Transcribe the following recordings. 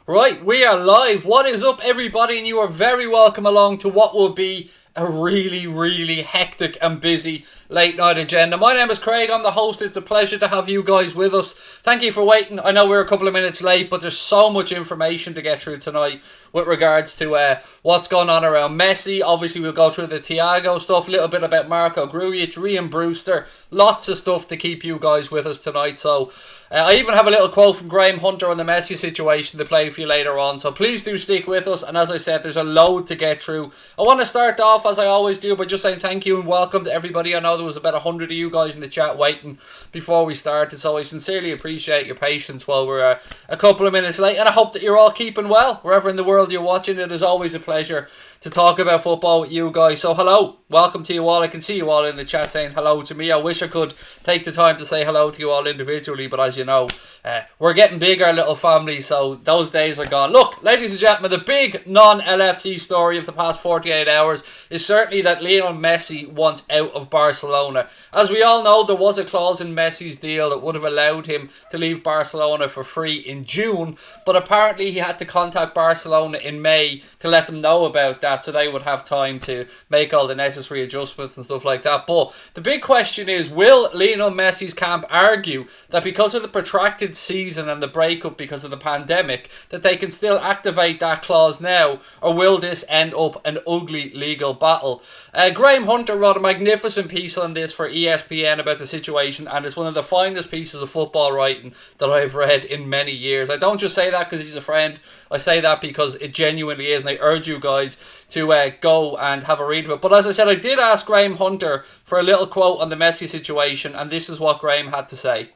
Right, we are live. What is up, everybody? And you are very welcome along to what will be a really hectic and busy late night agenda. My name is Craig, I'm the host. It's a pleasure to have you guys with us. Thank you for waiting. I know we're a couple of minutes late, but there's so much information to get through tonight with regards to what's going on around Messi. Obviously we'll go through the Thiago stuff, a little bit about Marco Grujic, Raheem Brewster, lots of stuff to keep you guys with us tonight. So I even have a little quote from Graham Hunter on the Messi situation to play for you later on, so please do stick with us. And as I said, there's a load to get through. I want to start off, as I always do, by just saying thank you and welcome to everybody. I know there was about 100 of you guys in the chat waiting before we started, so I sincerely appreciate your patience while we're a couple of minutes late, and I hope that you're all keeping well wherever in the world you're watching. It is always a pleasure to talk about football with you guys. So hello, welcome to you all. I can see you all in the chat saying hello to me. I wish I could take the time to say hello to you all individually, but as you know, we're getting big, our little family, so those days are gone. Look, ladies and gentlemen, the big non-LFC story of the past 48 hours is certainly that Lionel Messi wants out of Barcelona. As we all know, there was a clause in Messi's deal that would have allowed him to leave Barcelona for free in June, but apparently he had to contact Barcelona in May to let them know about that, so they would have time to make all the necessary adjustments and stuff like that. But the big question is, will Lionel Messi's camp argue that because of the protracted season and the breakup because of the pandemic, that they can still activate that clause now, or will this end up an ugly legal battle? Graham Hunter wrote a magnificent piece on this for ESPN about the situation, and it's one of the finest pieces of football writing that I've read in many years. I don't just say that because he's a friend, I say that because it genuinely is, and I urge you guys to go and have a read of it. But as I said, I did ask Graham Hunter for a little quote on the Messi situation, and this is what Graham had to say.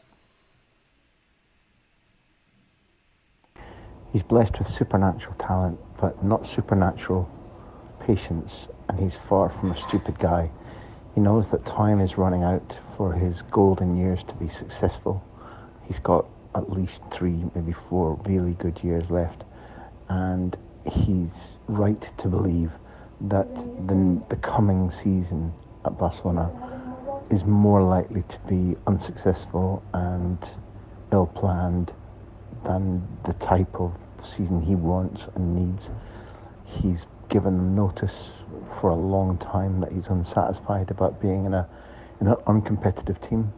He's blessed with supernatural talent, but not supernatural patience, and he's far from a stupid guy. He knows that time is running out for his golden years to be successful. He's got at least 3, maybe 4 really good years left, and he's right to believe that the coming season at Barcelona is more likely to be unsuccessful and ill-planned than the type of season he wants and needs. He's given them notice for a long time that he's unsatisfied about being in an uncompetitive team.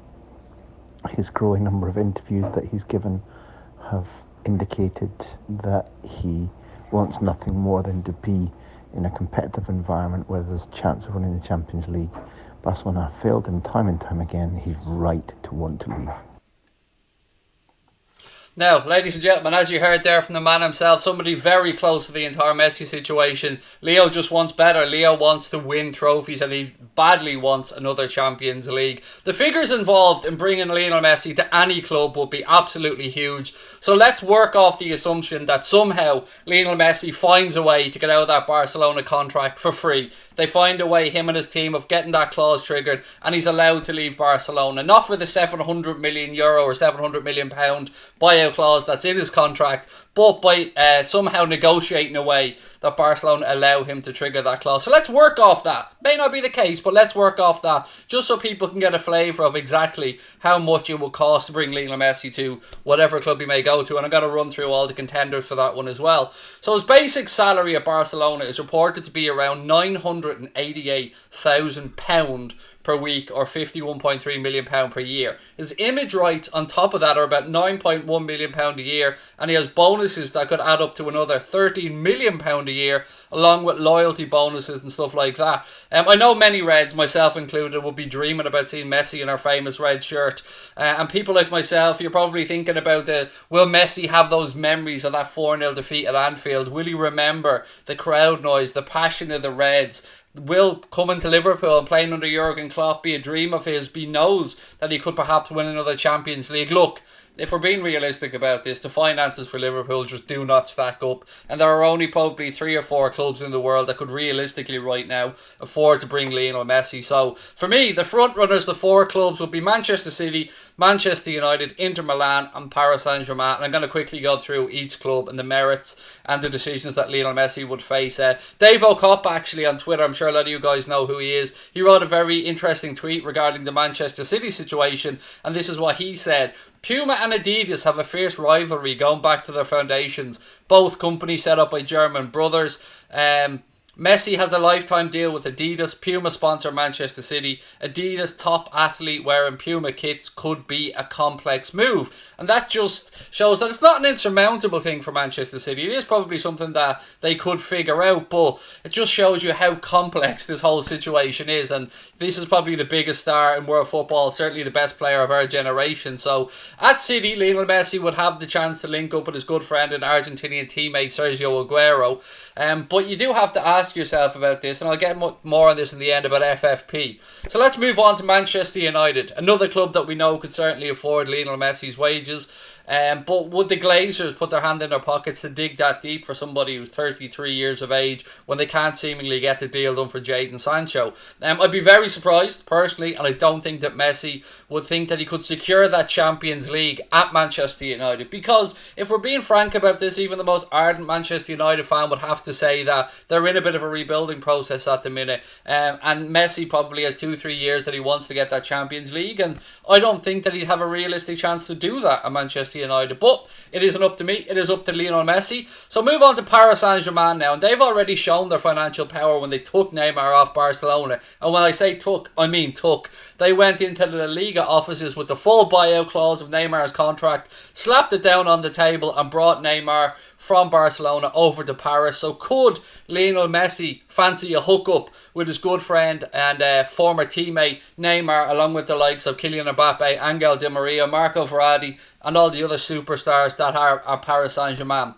His growing number of interviews that he's given have indicated that he wants nothing more than to be in a competitive environment where there's a chance of winning the Champions League. Barcelona have failed him time and time again. He's right to want to leave. Now, ladies and gentlemen, as you heard there from the man himself, somebody very close to the entire Messi situation, Leo just wants better. Leo wants to win trophies, and he badly wants another Champions League. The figures involved in bringing Lionel Messi to any club would be absolutely huge. So let's work off the assumption that somehow Lionel Messi finds a way to get out of that Barcelona contract for free. They find a way, him and his team, of getting that clause triggered, and he's allowed to leave Barcelona. Not for the €700 million or £700 million buyout clause that's in his contract, but by somehow negotiating a way that Barcelona allow him to trigger that clause. So let's work off that. May not be the case, but let's work off that, just so people can get a flavour of exactly how much it will cost to bring Lionel Messi to whatever club he may go to. And I'm going to run through all the contenders for that one as well. So his basic salary at Barcelona is reported to be around £988,000 per week, or £51.3 million per year. His image rights on top of that are about £9.1 million a year, and he has bonuses that could add up to another £13 million a year, along with loyalty bonuses and stuff like that. I know many Reds, myself included, will be dreaming about seeing Messi in our famous red shirt, and people like myself, you're probably thinking about will Messi have those memories of that 4-0 defeat at Anfield? Will he remember the crowd noise, the passion of the Reds? Will coming to Liverpool and playing under Jurgen Klopp be a dream of his? He knows that he could perhaps win another Champions League. Look, if we're being realistic about this, the finances for Liverpool just do not stack up, and there are only probably 3 or 4 clubs in the world that could realistically right now afford to bring Lionel Messi. So for me, the front runners, the 4 clubs, would be Manchester City, Manchester United, Inter Milan and Paris Saint-Germain. And I'm going to quickly go through each club and the merits and the decisions that Lionel Messi would face. Dave O'Cop, actually, on Twitter, I'm sure a lot of you guys know who he is, he wrote a very interesting tweet regarding the Manchester City situation, and this is what he said. Puma and Adidas have a fierce rivalry going back to their foundations. Both companies set up by German brothers. Messi has a lifetime deal with Adidas. Puma sponsor Manchester City. Adidas top athlete wearing Puma kits could be a complex move. And that just shows that it's not an insurmountable thing for Manchester City. It is probably something that they could figure out, but it just shows you how complex this whole situation is. And this is probably the biggest star in world football, certainly the best player of our generation. So at City, Lionel Messi would have the chance to link up with his good friend and Argentinian teammate Sergio Aguero. But you do have to ask yourself about this, and I'll get more on this in the end about FFP. So let's move on to Manchester United, another club that we know could certainly afford Lionel Messi's wages. But would the Glazers put their hand in their pockets to dig that deep for somebody who's 33 years of age when they can't seemingly get the deal done for Jadon Sancho? I'd be very surprised, personally, and I don't think that Messi would think that he could secure that Champions League at Manchester United, because if we're being frank about this, even the most ardent Manchester United fan would have to say that they're in a bit of a rebuilding process at the minute, and Messi probably has 2-3 years that he wants to get that Champions League, and I don't think that he'd have a realistic chance to do that at Manchester United. But it isn't up to me, it is up to Lionel Messi. So move on to Paris Saint-Germain now, and they've already shown their financial power when they took Neymar off Barcelona. And when I say took, I mean took. They went into the La Liga offices with the full buyout clause of Neymar's contract, slapped it down on the table and brought Neymar from Barcelona over to Paris. So could Lionel Messi fancy a hookup with his good friend and former teammate Neymar, along with the likes of Kylian Mbappe, Angel Di Maria, Marco Verratti and all the other superstars that are Paris Saint-Germain?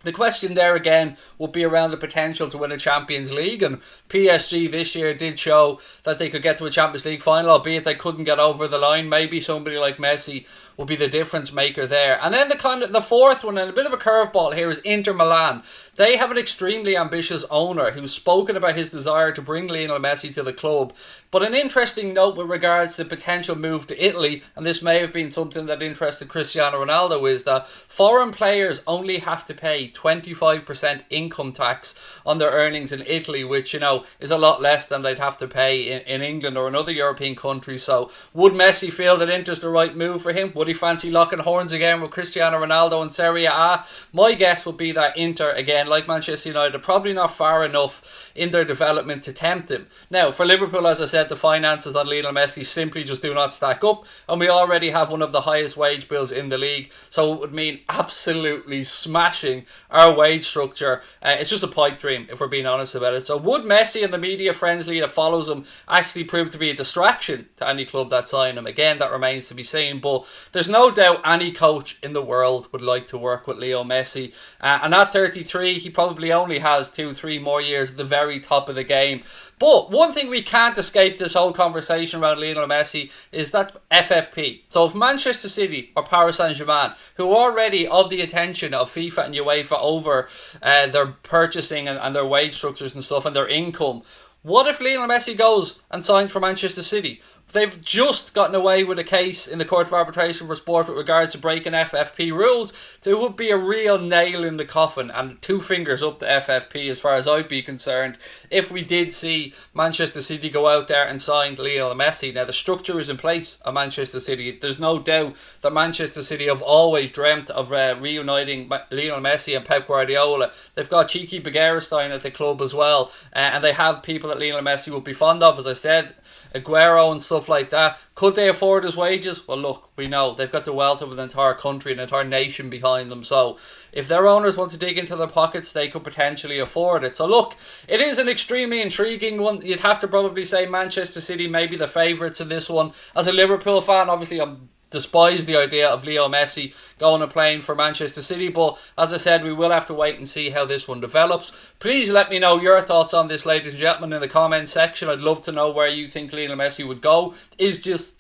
The question there again would be around the potential to win a Champions League, and PSG this year did show that they could get to a Champions League final, albeit they couldn't get over the line. Maybe somebody like Messi will be the difference maker there. And then the fourth one, and a bit of a curveball here, is Inter Milan. They have an extremely ambitious owner who's spoken about his desire to bring Lionel Messi to the club. But an interesting note with regards to the potential move to Italy, and this may have been something that interested Cristiano Ronaldo, is that foreign players only have to pay 25% income tax on their earnings in Italy, which, you know, is a lot less than they'd have to pay in England or another European country. So would Messi feel that Inter's the right move for him? Would he fancy locking horns again with Cristiano Ronaldo in Serie A? My guess would be that Inter, again, like Manchester United, probably not far enough in their development to tempt him. Now, for Liverpool, as I said, the finances on Lionel Messi simply just do not stack up, and we already have one of the highest wage bills in the league, so it would mean absolutely smashing our wage structure. It's just a pipe dream, if we're being honest about it. So would Messi and the media frenzy that follows him actually prove to be a distraction to any club that sign him? Again, that remains to be seen, but there's no doubt any coach in the world would like to work with Leo Messi, and at 33 he probably only has 2-3 more years at the very top of the game. But one thing we can't escape this whole conversation around Lionel Messi is that FFP. So if Manchester City or Paris Saint-Germain, who are already of the attention of FIFA and UEFA over their purchasing and their wage structures and stuff and their income, what if Lionel Messi goes and signs for Manchester City? They've just gotten away with a case in the Court of Arbitration for Sport with regards to breaking FFP rules. So it would be a real nail in the coffin, and 2 fingers up to FFP as far as I'd be concerned, if we did see Manchester City go out there and sign Lionel Messi. Now, the structure is in place at Manchester City. There's no doubt that Manchester City have always dreamt of reuniting Lionel Messi and Pep Guardiola. They've got cheeky Begiristain at the club as well, and they have people that Lionel Messi would be fond of, as I said, Aguero and stuff like that. Could they afford his wages? Well, look, we know they've got the wealth of an entire country, an entire nation behind them. So if their owners want to dig into their pockets, they could potentially afford it. So look, it is an extremely intriguing one. You'd have to probably say Manchester City may be the favourites in this one. As a Liverpool fan, obviously I'm despise the idea of Leo Messi going and playing for Manchester City, but as I said, we will have to wait and see how this one develops. Please let me know your thoughts on this, ladies and gentlemen, in the comment section. I'd love to know where you think Lionel Messi would go. Is this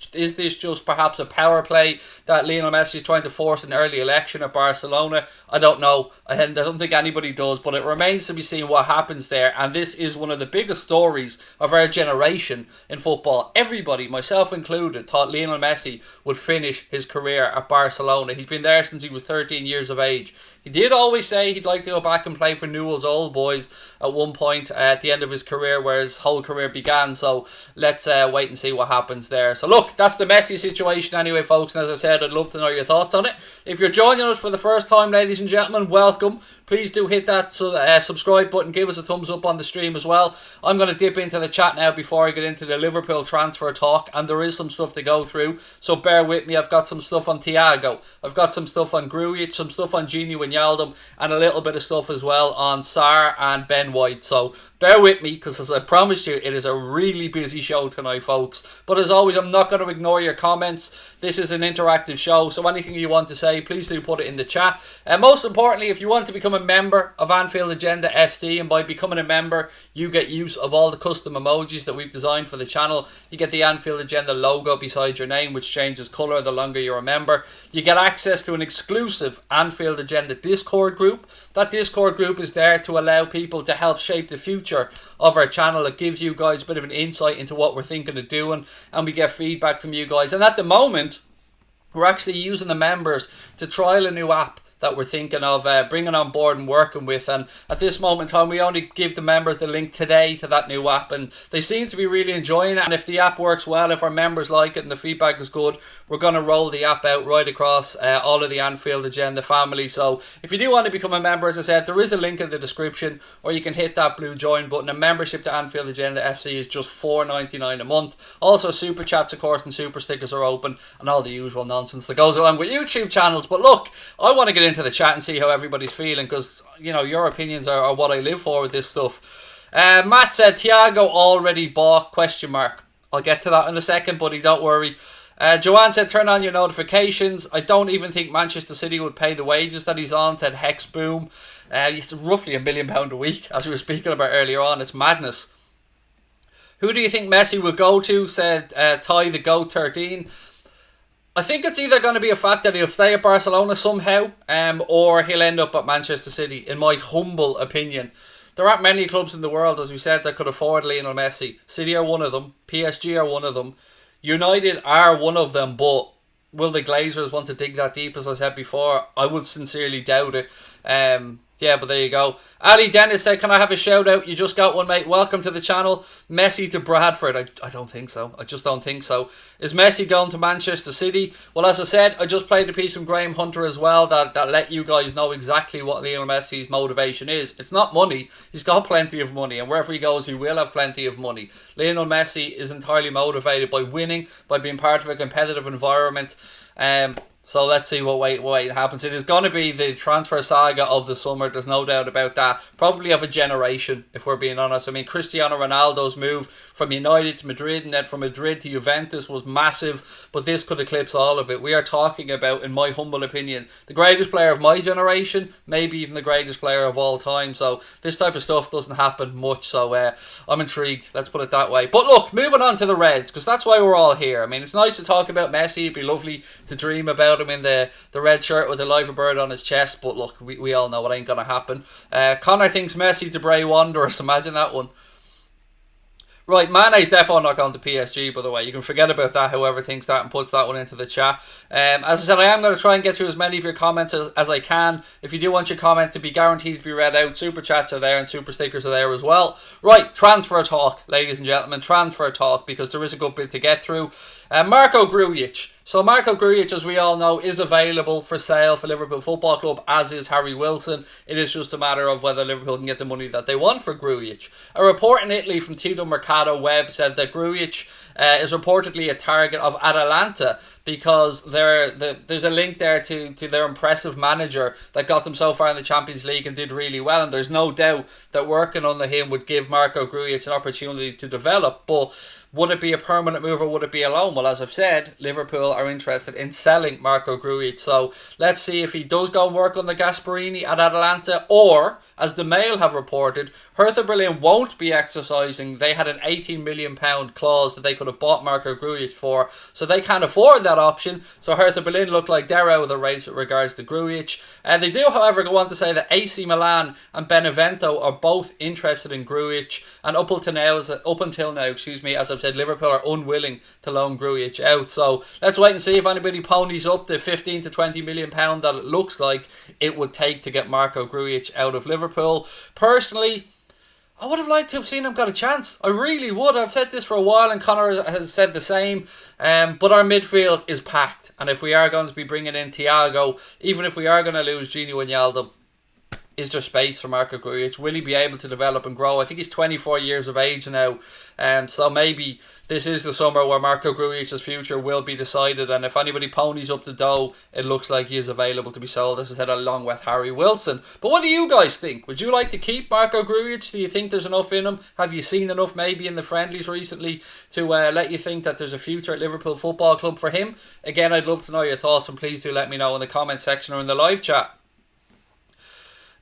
just perhaps a power play that Lionel Messi is trying to force an early election at Barcelona? I don't know. I don't think anybody does, but it remains to be seen what happens there. And this is one of the biggest stories of our generation in football. Everybody, myself included, thought Lionel Messi would finish his career at Barcelona. He's been there since he was 13 years of age. He did always say he'd like to go back and play for Newell's Old Boys at one point at the end of his career, where his whole career began. So let's wait and see what happens there. So look, that's the Messi situation anyway, folks. And as I said, I'd love to know your thoughts on it. If you're joining us for the first time, ladies and gentlemen, welcome. Please do hit that subscribe button. Give us a thumbs up on the stream as well. I'm going to dip into the chat now before I get into the Liverpool transfer talk. And there is some stuff to go through. So bear with me. I've got some stuff on Thiago. I've got some stuff on Grujic. Some stuff on Wijnaldum. And a little bit of stuff as well on Sarr and Ben White. So bear with me, because as I promised you, it is a really busy show tonight, folks. But as always, I'm not going to ignore your comments. This is an interactive show. So anything you want to say, please do put it in the chat. And most importantly, if you want to become a member of Anfield Agenda FC, and by becoming a member you get use of all the custom emojis that we've designed for the channel. You get the Anfield Agenda logo beside your name, which changes colour the longer you're a member. You get access to an exclusive Anfield Agenda Discord group. That Discord group is there to allow people to help shape the future of our channel. It gives you guys a bit of an insight into what we're thinking of doing, and we get feedback from you guys. And at the moment, we're actually using the members to trial a new app that we're thinking of bringing on board and working with. And at this moment in time, we only give the members the link today to that new app, and they seem to be really enjoying it. And if the app works well, if our members like it and the feedback is good, we're going to roll the app out right across all of the Anfield Agenda family. So if you do want to become a member, as I said, there is a link in the description, or you can hit that blue join button. A membership to Anfield Agenda FC is just $4.99 a month. Also, super chats, of course, and super stickers are open, and all the usual nonsense that goes along with YouTube channels. But look, I want to get into the chat and see how everybody's feeling, because you know, your opinions are what I live for with this stuff. Matt said Thiago already bought ? I'll get to that in a second, buddy, don't worry. Joanne said turn on your notifications. I don't even think Manchester City would pay the wages that he's on, said Hex Boom. It's roughly £1 million a week, as we were speaking about earlier on. It's madness. Who do you think Messi will go to, said Ty the Goat 13. I think it's either going to be a fact that he'll stay at Barcelona somehow, or he'll end up at Manchester City, in my humble opinion. There aren't many clubs in the world, as we said, that could afford Lionel Messi. City are one of them. PSG are one of them. United are one of them, but will the Glazers want to dig that deep, as I said before? I would sincerely doubt it. Yeah, but there you go. Ali Dennis said, can I have a shout out? You just got one, mate. Welcome to the channel. Messi to Bradford. I don't think so. I just don't think so. Is Messi going to Manchester City? Well, as I said, I just played a piece from Graham Hunter as well that let you guys know exactly what Lionel Messi's motivation is. It's not money. He's got plenty of money, and wherever he goes, he will have plenty of money. Lionel Messi is entirely motivated by winning, by being part of a competitive environment. So let's see what happens. It is going to be the transfer saga of the summer. There's no doubt about that. Probably of a generation, if we're being honest. I mean, Cristiano Ronaldo's move from United to Madrid, and then from Madrid to Juventus, was massive. But this could eclipse all of it. We are talking about, in my humble opinion, the greatest player of my generation, maybe even the greatest player of all time. So this type of stuff doesn't happen much. So I'm intrigued. Let's put it that way. But look, moving on to the Reds, because that's why we're all here. I mean, it's nice to talk about Messi. It'd be lovely to dream about him in the red shirt with a liver bird on his chest, but look, we all know it ain't gonna happen. Connor thinks Messi to Bray Wanderers. Imagine that one. Right, Mane's definitely not going to PSG, by the way. You can forget about that, whoever thinks that and puts that one into the chat. As I said, I am going to try and get through as many of your comments as I can. If you do want your comment to be guaranteed to be read out, super chats are there and super stickers are there as well. Right, transfer talk, ladies and gentlemen. Transfer talk, because there is a good bit to get through. Marco Grujic. So Marco Grujic, as we all know, is available for sale for Liverpool Football Club, as is Harry Wilson. It is just a matter of whether Liverpool can get the money that they want for Grujic. A report in Italy from Tito Mercato Web said that Grujic is reportedly a target of Atalanta, because there's a link there to their impressive manager that got them so far in the Champions League and did really well, and there's no doubt that working under him would give Marco Grujic an opportunity to develop. But would it be a permanent move, or would it be a loan? Well, as I've said, Liverpool are interested in selling Marco Grujic. So let's see if he does go and work on the Gasperini at Atalanta, or, as the Mail have reported, Hertha Berlin won't be exercising. They had an £18 million clause that they could have bought Marco Grujic for, so they can't afford that that option. So Hertha Berlin look like they're out of the race with regards to Grujic. They do, however, go on to say that AC Milan and Benevento are both interested in Grujic, and up until now, as I've said, Liverpool are unwilling to loan Grujic out. So let's wait and see if anybody ponies up the 15 to 20 million pound that it looks like it would take to get Marco Grujic out of Liverpool. Personally, I would have liked to have seen him got a chance. I really would. I've said this for a while, and Connor has said the same. But our midfield is packed, and if we are going to be bringing in Thiago, even if we are going to lose Gini Wijnaldum, is there space for Marco Grujic? Will he be able to develop and grow? I think he's 24 years of age now, so maybe this is the summer where Marco Gruijic's future will be decided, and if anybody ponies up the dough, it looks like he is available to be sold, as I said, along with Harry Wilson. But what do you guys think? Would you like to keep Marco Grujic? Do you think there's enough in him? Have you seen enough maybe in the friendlies recently to let you think that there's a future at Liverpool Football Club for him? Again, I'd love to know your thoughts, and please do let me know in the comment section or in the live chat.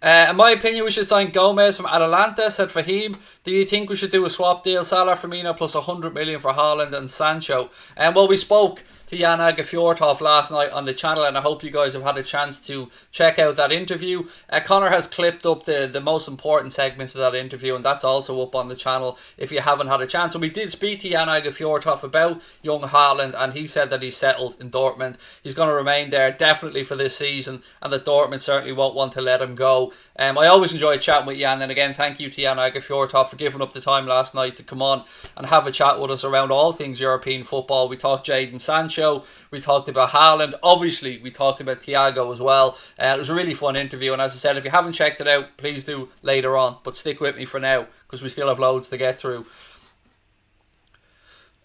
In my opinion, we should sign Gomez from Atalanta, said Raheem. Do you think we should do a swap deal? Salah, Firmino plus 100 million for Haaland and Sancho. Well, we spoke to Jan Fjorthoff last night on the channel, and I hope you guys have had a chance to check out that interview. Connor has clipped up the most important segments of that interview, and that's also up on the channel if you haven't had a chance. And we did speak to Jan Fjorthoff about young Haaland, and he said that he's settled in Dortmund. He's going to remain there definitely for this season, and that Dortmund certainly won't want to let him go. I always enjoy chatting with Jan, and again, thank you to Jan Fjorthoff for giving up the time last night to come on and have a chat with us around all things European football. We talked Jadon Sancho, we talked about Haaland, obviously we talked about Thiago as well. It was a really fun interview, and as I said, if you haven't checked it out, please do later on, but stick with me for now because we still have loads to get through.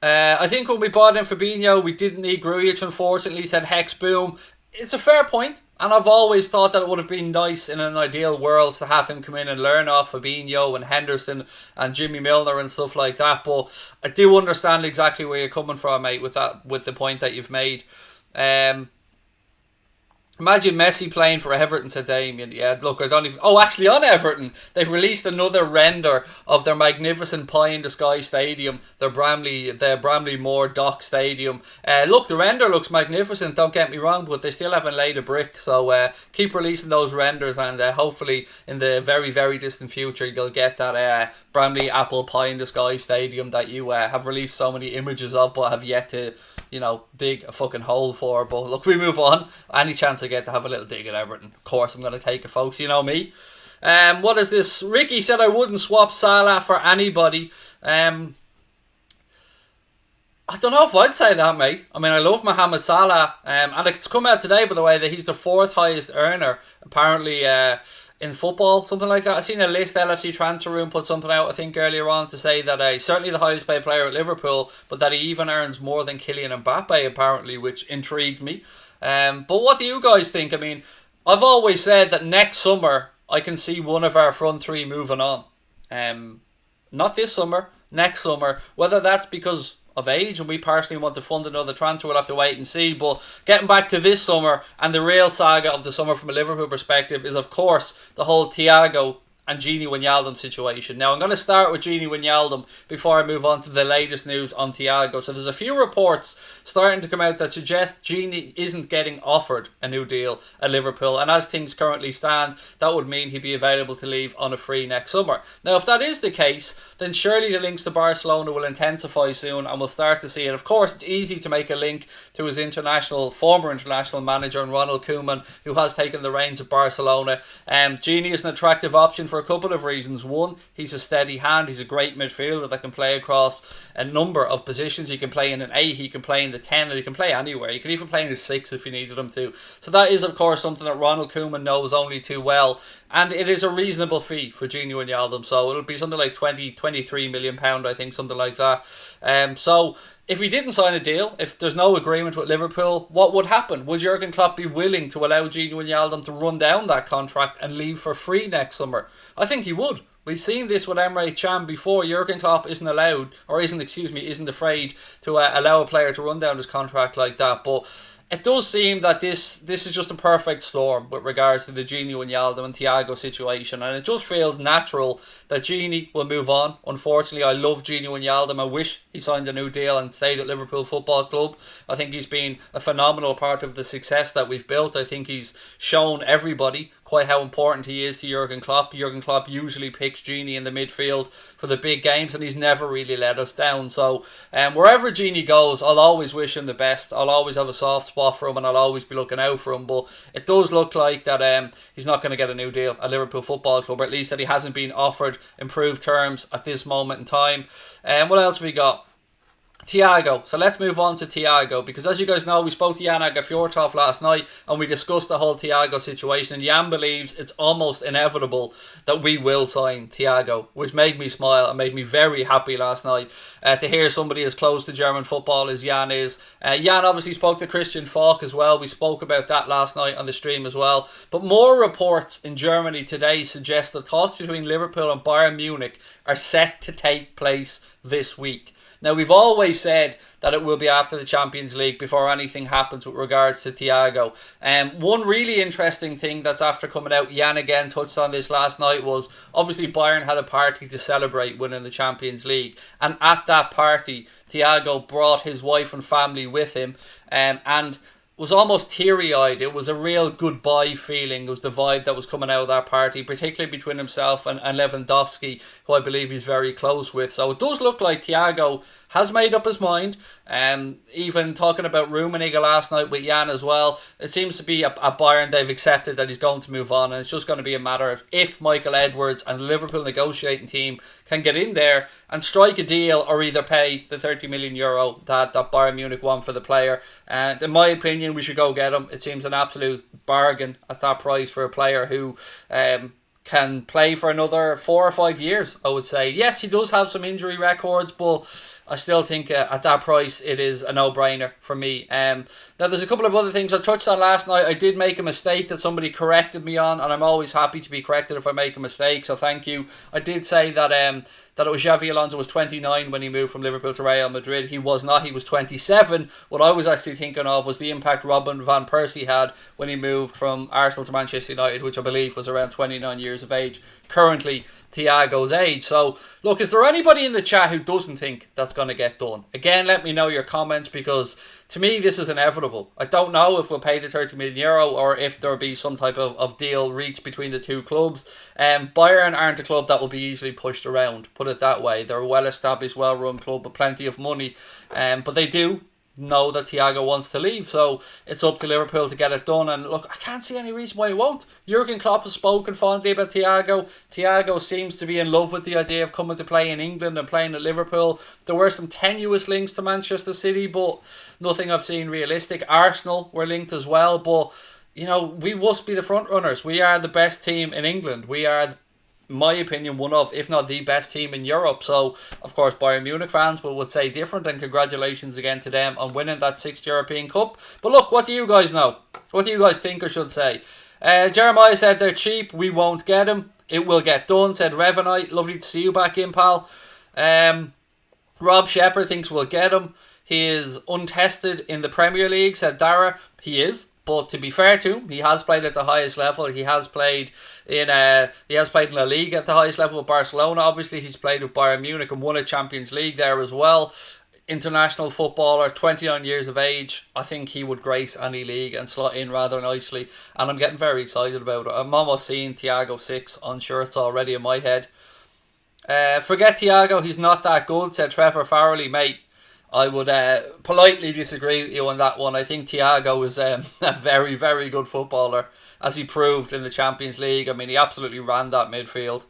I think when we bought in Fabinho, we didn't need Grujic, unfortunately, said Hex Boom. It's a fair point, and I've always thought that it would have been nice in an ideal world to have him come in and learn off Fabinho and Henderson and Jimmy Milner and stuff like that. But I do understand exactly where you're coming from, mate, with the point that you've made. Imagine Messi playing for Everton, said Damien. Yeah, look, I don't even... Oh, actually, on Everton, they've released another render of their magnificent pie-in-the-sky stadium, the Bramley Moore Dock Stadium. Look, the render looks magnificent, don't get me wrong, but they still haven't laid a brick, so keep releasing those renders, and hopefully in the very, very distant future, you'll get that Bramley Apple Pie-in-the-Sky Stadium that you have released so many images of, but have yet to... dig a fucking hole for. But look, we move on. Any chance I get to have a little dig at Everton, of course I'm going to take it, folks. You know me. What is this? Ricky said I wouldn't swap Salah for anybody. I don't know if I'd say that, mate. I mean, I love Mohamed Salah. And it's come out today, by the way, that he's the 4th highest earner, apparently, in football, something like that. I seen a list, LFC Transfer Room put something out, I think, earlier on to say that certainly the highest paid player at Liverpool, but that he even earns more than Kylian Mbappe, apparently, which intrigued me. But what do you guys think? I mean, I've always said that next summer, I can see one of our front three moving on. Not this summer, next summer. Whether that's because of age and we personally want to fund another transfer, we'll have to wait and see. But getting back to this summer, and the real saga of the summer from a Liverpool perspective is, of course, the whole Thiago and Gini Wijnaldum situation. Now, I'm going to start with Gini Wijnaldum before I move on to the latest news on Thiago. So there's a few reports starting to come out that suggest Gini isn't getting offered a new deal at Liverpool, and as things currently stand, that would mean he'd be available to leave on a free next summer. Now, if that is the case, then surely the links to Barcelona will intensify soon, and we'll start to see it. Of course, it's easy to make a link to his former international manager, Ronald Koeman, who has taken the reins of Barcelona. Gini is an attractive option for a couple of reasons. One, he's a steady hand. He's a great midfielder that can play across a number of positions. He can play in an 8, he can play in the 10, and he can play anywhere. He can even play in the 6 if you needed him to. So that is, of course, something that Ronald Koeman knows only too well. And it is a reasonable fee for Gini Wijnaldum. So it'll be something like £23 million, I think, something like that. So if he didn't sign a deal, if there's no agreement with Liverpool, what would happen? Would Jurgen Klopp be willing to allow Gini Wijnaldum to run down that contract and leave for free next summer? I think he would. We've seen this with Emre Can before. Jurgen Klopp isn't afraid to allow a player to run down his contract like that. But it does seem that this is just a perfect storm with regards to the Gini Wijnaldum and Thiago situation, and it just feels natural that Gini will move on. Unfortunately, I love Gini Wijnaldum. I wish he signed a new deal and stayed at Liverpool Football Club. I think he's been a phenomenal part of the success that we've built. I think he's shown everybody quite how important he is to Jurgen Klopp. Jurgen Klopp usually picks Gini in the midfield for the big games, and he's never really let us down. So wherever Gini goes, I'll always wish him the best. I'll always have a soft spot for him, and I'll always be looking out for him. But it does look like that he's not going to get a new deal at Liverpool Football Club, or at least that he hasn't been offered improved terms at this moment in time. What else have we got? Thiago. So let's move on to Thiago, because as you guys know, we spoke to Jan Fjortov last night and we discussed the whole Thiago situation, and Jan believes it's almost inevitable that we will sign Thiago, which made me smile and made me very happy last night to hear somebody as close to German football as Jan is. Jan obviously spoke to Christian Falk as well. We spoke about that last night on the stream as well. But more reports in Germany today suggest that talks between Liverpool and Bayern Munich are set to take place this week. Now, we've always said that it will be after the Champions League before anything happens with regards to Thiago. One really interesting thing that's after coming out, Jan again touched on this last night, was obviously Bayern had a party to celebrate winning the Champions League. And at that party, Thiago brought his wife and family with him and was almost teary-eyed. It was a real goodbye feeling. It was the vibe that was coming out of that party, particularly between himself and Lewandowski, who I believe he's very close with. So it does look like Thiago has made up his mind. Even talking about Rummenigge last night with Jan as well, it seems to be at Bayern they've accepted that he's going to move on, and it's just going to be a matter of if Michael Edwards and the Liverpool negotiating team can get in there and strike a deal, or either pay the €30 million that Bayern Munich want for the player. And in my opinion, we should go get him. It seems an absolute bargain at that price for a player who can play for another 4 or 5 years, I would say. Yes, he does have some injury records, but I still think at that price it is a no-brainer for me. Now, there's a couple of other things I touched on last night. I did make a mistake that somebody corrected me on, and I'm always happy to be corrected if I make a mistake, so thank you. I did say that it was Xavi Alonso was 29 when he moved from Liverpool to Real Madrid. He was not. He was 27. What I was actually thinking of was the impact Robin van Persie had when he moved from Arsenal to Manchester United, which I believe was around 29 years of age. Currently Thiago's age. So look, is there anybody in the chat who doesn't think that's going to get done? Again, let me know your comments, because to me this is inevitable. I don't know if we'll pay the €30 million or if there'll be some type of deal reached between the two clubs. Bayern aren't a club that will be easily pushed around, put it that way. They're a well established, well run club with plenty of money, but they do know that Thiago wants to leave, so it's up to Liverpool to get it done. And look, I can't see any reason why he won't. Jurgen Klopp has spoken fondly about Thiago. Thiago seems to be in love with the idea of coming to play in England and playing at Liverpool. There were some tenuous links to Manchester City, but nothing I've seen realistic. Arsenal were linked as well, but you know, we must be the front runners. We are the best team in England. We are, in my opinion, one of, if not the best team in Europe. So, of course, Bayern Munich fans would say different, and congratulations again to them on winning that 6th European Cup. But look, what do you guys know? What do you guys think, I should say? Jeremiah said they're cheap. We won't get them. It will get done, said Revanite. Lovely to see you back in, pal. Rob Shepherd thinks we'll get him. He is untested in the Premier League, said Dara. He is. But to be fair to him, he has played at the highest level. He has played in La Liga at the highest level with Barcelona. Obviously, he's played with Bayern Munich and won a Champions League there as well. International footballer, 29 years of age. I think he would grace any league and slot in rather nicely. And I'm getting very excited about it. I'm almost seeing Thiago 6 on shirts already in my head. Forget Thiago, he's not that good, said Trevor Farrelly. Mate, I would politely disagree with you on that one. I think Thiago is a very, very good footballer, as he proved in the Champions League. I mean, he absolutely ran that midfield.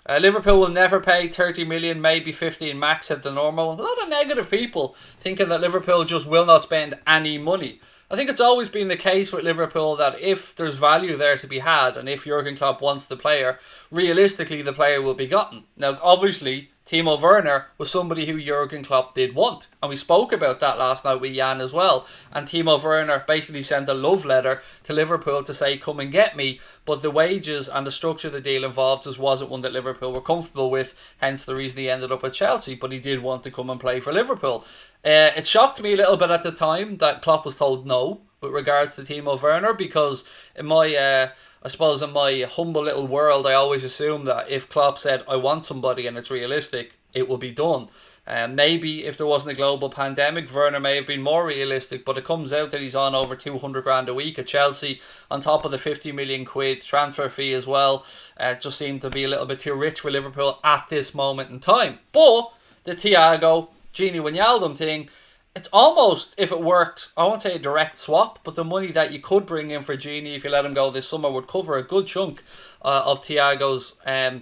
Liverpool will never pay 30 million, maybe 15 max at the normal. A lot of negative people thinking that Liverpool just will not spend any money. I think it's always been the case with Liverpool that if there's value there to be had, and if Jurgen Klopp wants the player, realistically the player will be gotten. Now, obviously, Timo Werner was somebody who Jurgen Klopp did want. And we spoke about that last night with Jan as well. And Timo Werner basically sent a love letter to Liverpool to say, come and get me. But the wages and the structure of the deal involved just wasn't one that Liverpool were comfortable with. Hence the reason he ended up at Chelsea. But he did want to come and play for Liverpool. It shocked me a little bit at the time that Klopp was told no with regards to Timo Werner. Because in my... I suppose in my humble little world, I always assume that if Klopp said, I want somebody and it's realistic, it will be done. Maybe if there wasn't a global pandemic, Werner may have been more realistic, but it comes out that he's on over 200 grand a week at Chelsea, on top of the 50 million quid transfer fee as well. It just seemed to be a little bit too rich for Liverpool at this moment in time. But the Thiago, Wijnaldum thing, it's almost, if it worked, I won't say a direct swap, but the money that you could bring in for Gini if you let him go this summer would cover a good chunk of Thiago's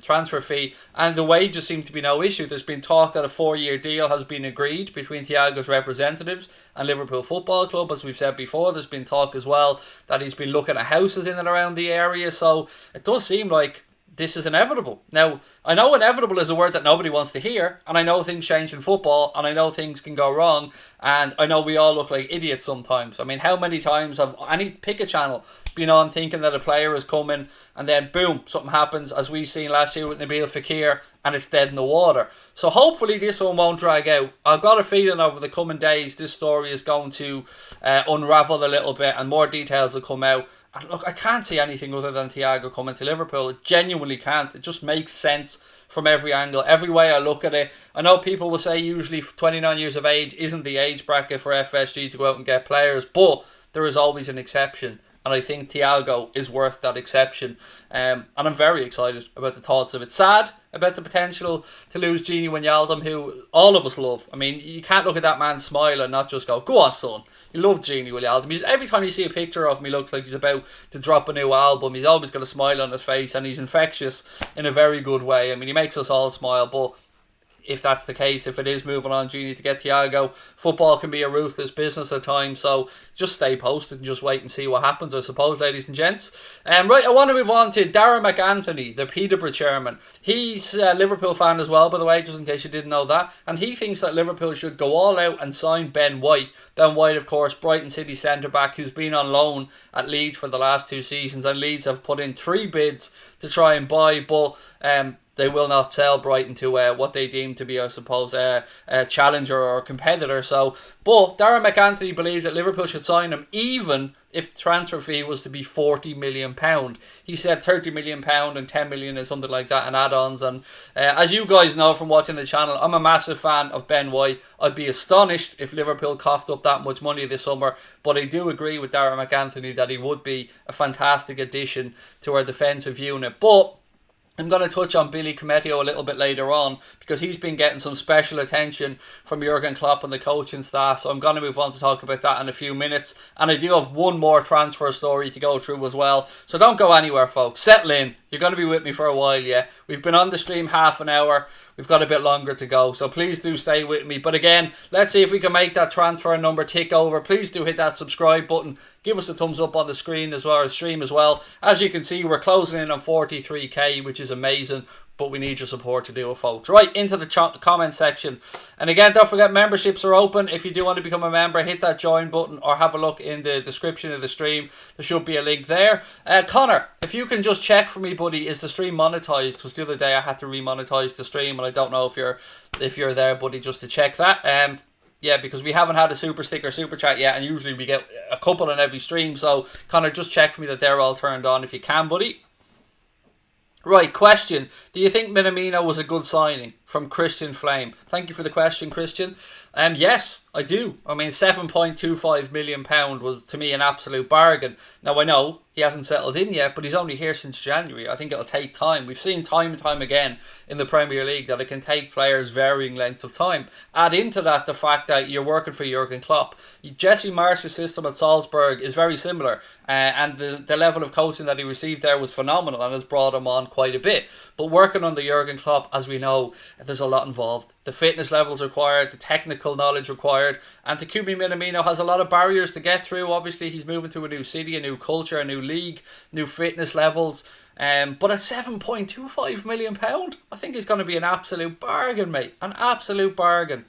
transfer fee, and the wages seem to be no issue. There's been talk that a 4-year deal has been agreed between Thiago's representatives and Liverpool Football Club, as we've said before. There's been talk as well that he's been looking at houses in and around the area, so it does seem like this is inevitable. Now, I know inevitable is a word that nobody wants to hear, and I know things change in football, and I know things can go wrong, and I know we all look like idiots sometimes. I mean, how many times have pick a channel, been on thinking that a player is coming, and then boom, something happens, as we've seen last year with Nabil Fekir, and it's dead in the water. So hopefully this one won't drag out. I've got a feeling over the coming days this story is going to unravel a little bit, and more details will come out. And look, I can't see anything other than Thiago coming to Liverpool. It genuinely can't. It just makes sense from every angle, every way I look at it. I know people will say usually 29 years of age isn't the age bracket for FSG to go out and get players, but there is always an exception. And I think Thiago is worth that exception. And I'm very excited about the thoughts of it. Sad about the potential to lose Gini Wijnaldum, who all of us love. I mean, you can't look at that man smile and not just go on, son. You love Gini Wijnaldum. Every time you see a picture of him, he looks like he's about to drop a new album. He's always got a smile on his face, and he's infectious in a very good way. I mean, he makes us all smile, but if that's the case, if it is moving on Gini to get Thiago, football can be a ruthless business at times, so just stay posted and just wait and see what happens, I suppose, ladies and gents. Right, I want to move on to Darren McAnthony, the Peterborough chairman. He's a Liverpool fan as well, by the way, just in case you didn't know that, and he thinks that Liverpool should go all out and sign Ben White. Ben White, of course, Brighton City centre-back, who's been on loan at Leeds for the last 2 seasons, and Leeds have put in 3 bids to try and buy, but they will not sell Brighton to what they deem to be, I suppose, a challenger or a competitor. But Darren McAnthony believes that Liverpool should sign him even if the transfer fee was to be £40 million. He said £30 million and £10 million and something like that and add-ons. And as you guys know from watching the channel, I'm a massive fan of Ben White. I'd be astonished if Liverpool coughed up that much money this summer, but I do agree with Darren McAnthony that he would be a fantastic addition to our defensive unit. But I'm going to touch on Billy Cometio a little bit later on because he's been getting some special attention from Jurgen Klopp and the coaching staff. So I'm going to move on to talk about that in a few minutes. And I do have one more transfer story to go through as well. So don't go anywhere, folks. Settle in. You're going to be with me for a while, yeah. We've been on the stream half an hour. We've got a bit longer to go, so please do stay with me. But again, let's see if we can make that transfer number tick over. Please do hit that subscribe button. Give us a thumbs up on the screen as well as stream as well. As you can see, we're closing in on 43k, which is amazing. But we need your support to do it, folks. Right, into the comment section. And again, don't forget, memberships are open. If you do want to become a member, hit that join button or have a look in the description of the stream. There should be a link there. Connor, if you can just check for me, buddy, is the stream monetized? Because the other day I had to remonetize the stream, and I don't know if you're there, buddy, just to check that. Yeah, because we haven't had a super sticker, super chat yet, and usually we get a couple on every stream. So, Connor, just check for me that they're all turned on if you can, buddy. Right, question. Do you think Minamino was a good signing? From Christian Flame. Thank you for the question, Christian. Yes, I do. I mean, £7.25 million was, to me, an absolute bargain. Now, I know he hasn't settled in yet, but he's only here since January. I think it'll take time. We've seen time and time again in the Premier League that it can take players varying lengths of time. Add into that the fact that you're working for Jurgen Klopp. Jesse Marsch's system at Salzburg is very similar, and the level of coaching that he received there was phenomenal and has brought him on quite a bit. But working under Jurgen Klopp, as we know, there's a lot involved. The fitness levels required, the technical knowledge required, and Takumi Minamino has a lot of barriers to get through. Obviously, he's moving to a new city, a new culture, a new league, new fitness levels. But at £7.25 million, I think he's going to be an absolute bargain, mate. An absolute bargain.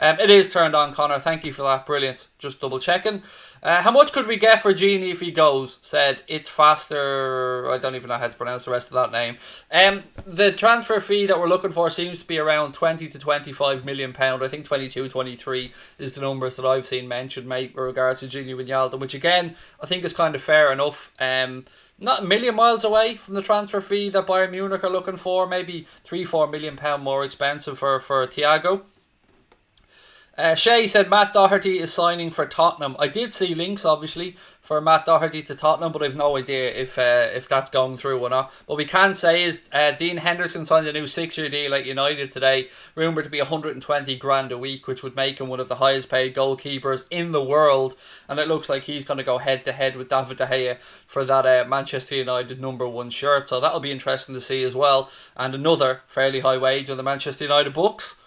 It is turned on, Connor. Thank you for that. Brilliant. Just double checking. How much could we get for Genie if he goes? Said it's faster. I don't even know how to pronounce the rest of that name. The transfer fee that we're looking for seems to be around 20 to 25 million pound. I think 22, 23 is the numbers that I've seen mentioned, mate, with regards to Genie Wijnaldum, which again I think is kind of fair enough. Not a million miles away from the transfer fee that Bayern Munich are looking for. Maybe £3-4 million more expensive for Thiago. Shay said Matt Doherty is signing for Tottenham. I did see links, obviously, for Matt Doherty to Tottenham, but I've no idea if that's going through or not. What we can say is Dean Henderson signed a new 6-year deal at United today, rumoured to be 120 grand a week, which would make him one of the highest paid goalkeepers in the world. And it looks like he's going to go head to head with David De Gea for that Manchester United #1 shirt. So that'll be interesting to see as well. And another fairly high wage on the Manchester United books.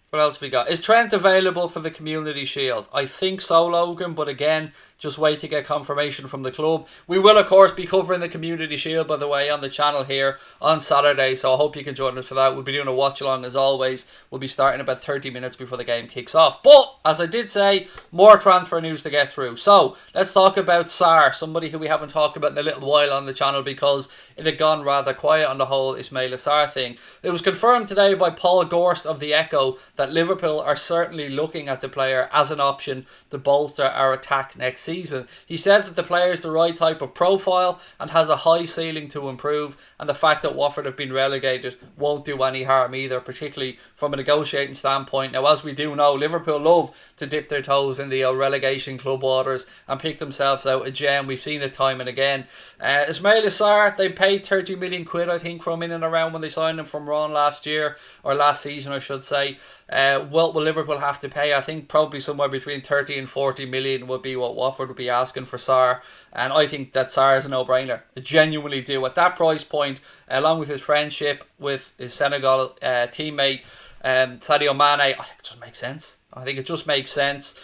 What else we got? Is Trent available for the Community Shield? I think so, Logan, but again, just wait to get confirmation from the club. We will, of course, be covering the Community Shield, by the way, on the channel here on Saturday, so I hope you can join us for that. We'll be doing a watch-along, as always. We'll be starting about 30 minutes before the game kicks off. But, as I did say, more transfer news to get through. So, let's talk about Sarr, somebody who we haven't talked about in a little while on the channel because it had gone rather quiet on the whole Ismaila Sarr thing. It was confirmed today by Paul Gorst of The Echo that Liverpool are certainly looking at the player as an option to bolster our attack next season. He said that the player is the right type of profile and has a high ceiling to improve, and the fact that Watford have been relegated won't do any harm either, particularly from a negotiating standpoint. Now, as we do know, Liverpool love to dip their toes in the relegation club waters and pick themselves out a gem. We've seen it time and again. Ismaila Sarr, they paid 30 million quid, I think, from in and around when they signed him from Ron last year, or last season I should say. What will Liverpool have to pay? I think probably somewhere between 30 and 40 million would be what Watford would be asking for Sarr, and I think that Sarr is a no-brainer. I genuinely do. At that price point, along with his friendship with his Senegal teammate Sadio Mane, I think it just makes sense. I think it just makes sense.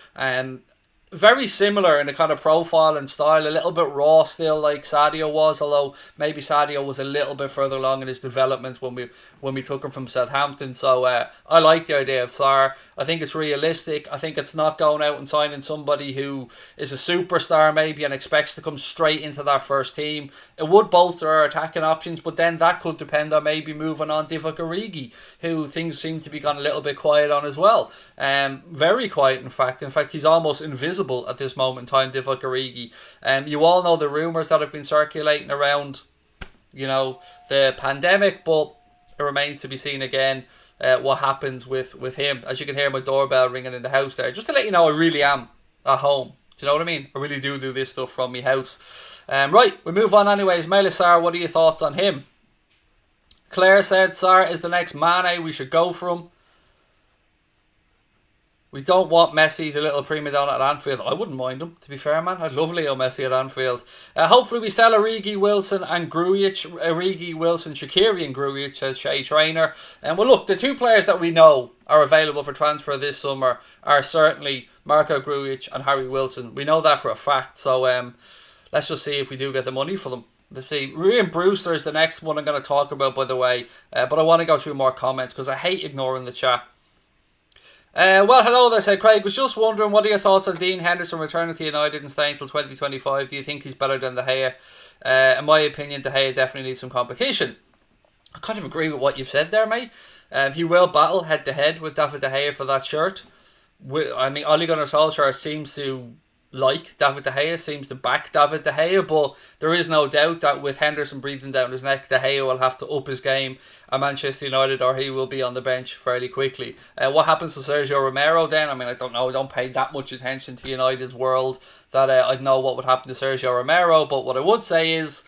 Very similar in the kind of profile and style, a little bit raw still like Sadio was, although maybe Sadio was a little bit further along in his development when we took him from Southampton. So I like the idea of Sarr. I think it's realistic. I think it's not going out and signing somebody who is a superstar maybe and expects to come straight into that first team. It would bolster our attacking options, but then that could depend on maybe moving on Divock Origi, who things seem to be gone a little bit quiet on as well. Very quiet, in fact. In fact, he's almost invisible at this moment in time, Divock Origi. You all know the rumours that have been circulating around, the pandemic, but it remains to be seen again what happens with him. As you can hear my doorbell ringing in the house there. Just to let you know, I really am at home. Do you know what I mean? I really do this stuff from my house. Right, we move on anyways. Ismaila Sarr, what are your thoughts on him? Claire said Sarr is the next Mane. We should go for him. We don't want Messi, the little prima donna at Anfield. I wouldn't mind him, to be fair, man. I'd love Leo Messi at Anfield. Hopefully we sell Origi, Wilson and Grujic. Origi, Wilson, Shaqiri and Grujic, says Shea Trainer. And well, look, the two players that we know are available for transfer this summer are certainly Marco Grujic and Harry Wilson. We know that for a fact. So let's just see if we do get the money for them. Let's see. Raheem Brewster is the next one I'm going to talk about, by the way. But I want to go through more comments because I hate ignoring the chat. Well, hello there, said Craig. Was just wondering, what are your thoughts on Dean Henderson returning to United and staying until 2025? Do you think he's better than De Gea? In my opinion, De Gea definitely needs some competition. I kind of agree with what you've said there, mate. He will battle head to head with David De Gea for that shirt. I mean, Ole Gunnar Solskjaer seems to like David De Gea, seems to back David De Gea, but there is no doubt that with Henderson breathing down his neck, De Gea will have to up his game at Manchester United, or he will be on the bench fairly quickly. What happens to Sergio Romero then? I mean, I don't know. I don't pay that much attention to United's world that I'd know what would happen to Sergio Romero, but what I would say is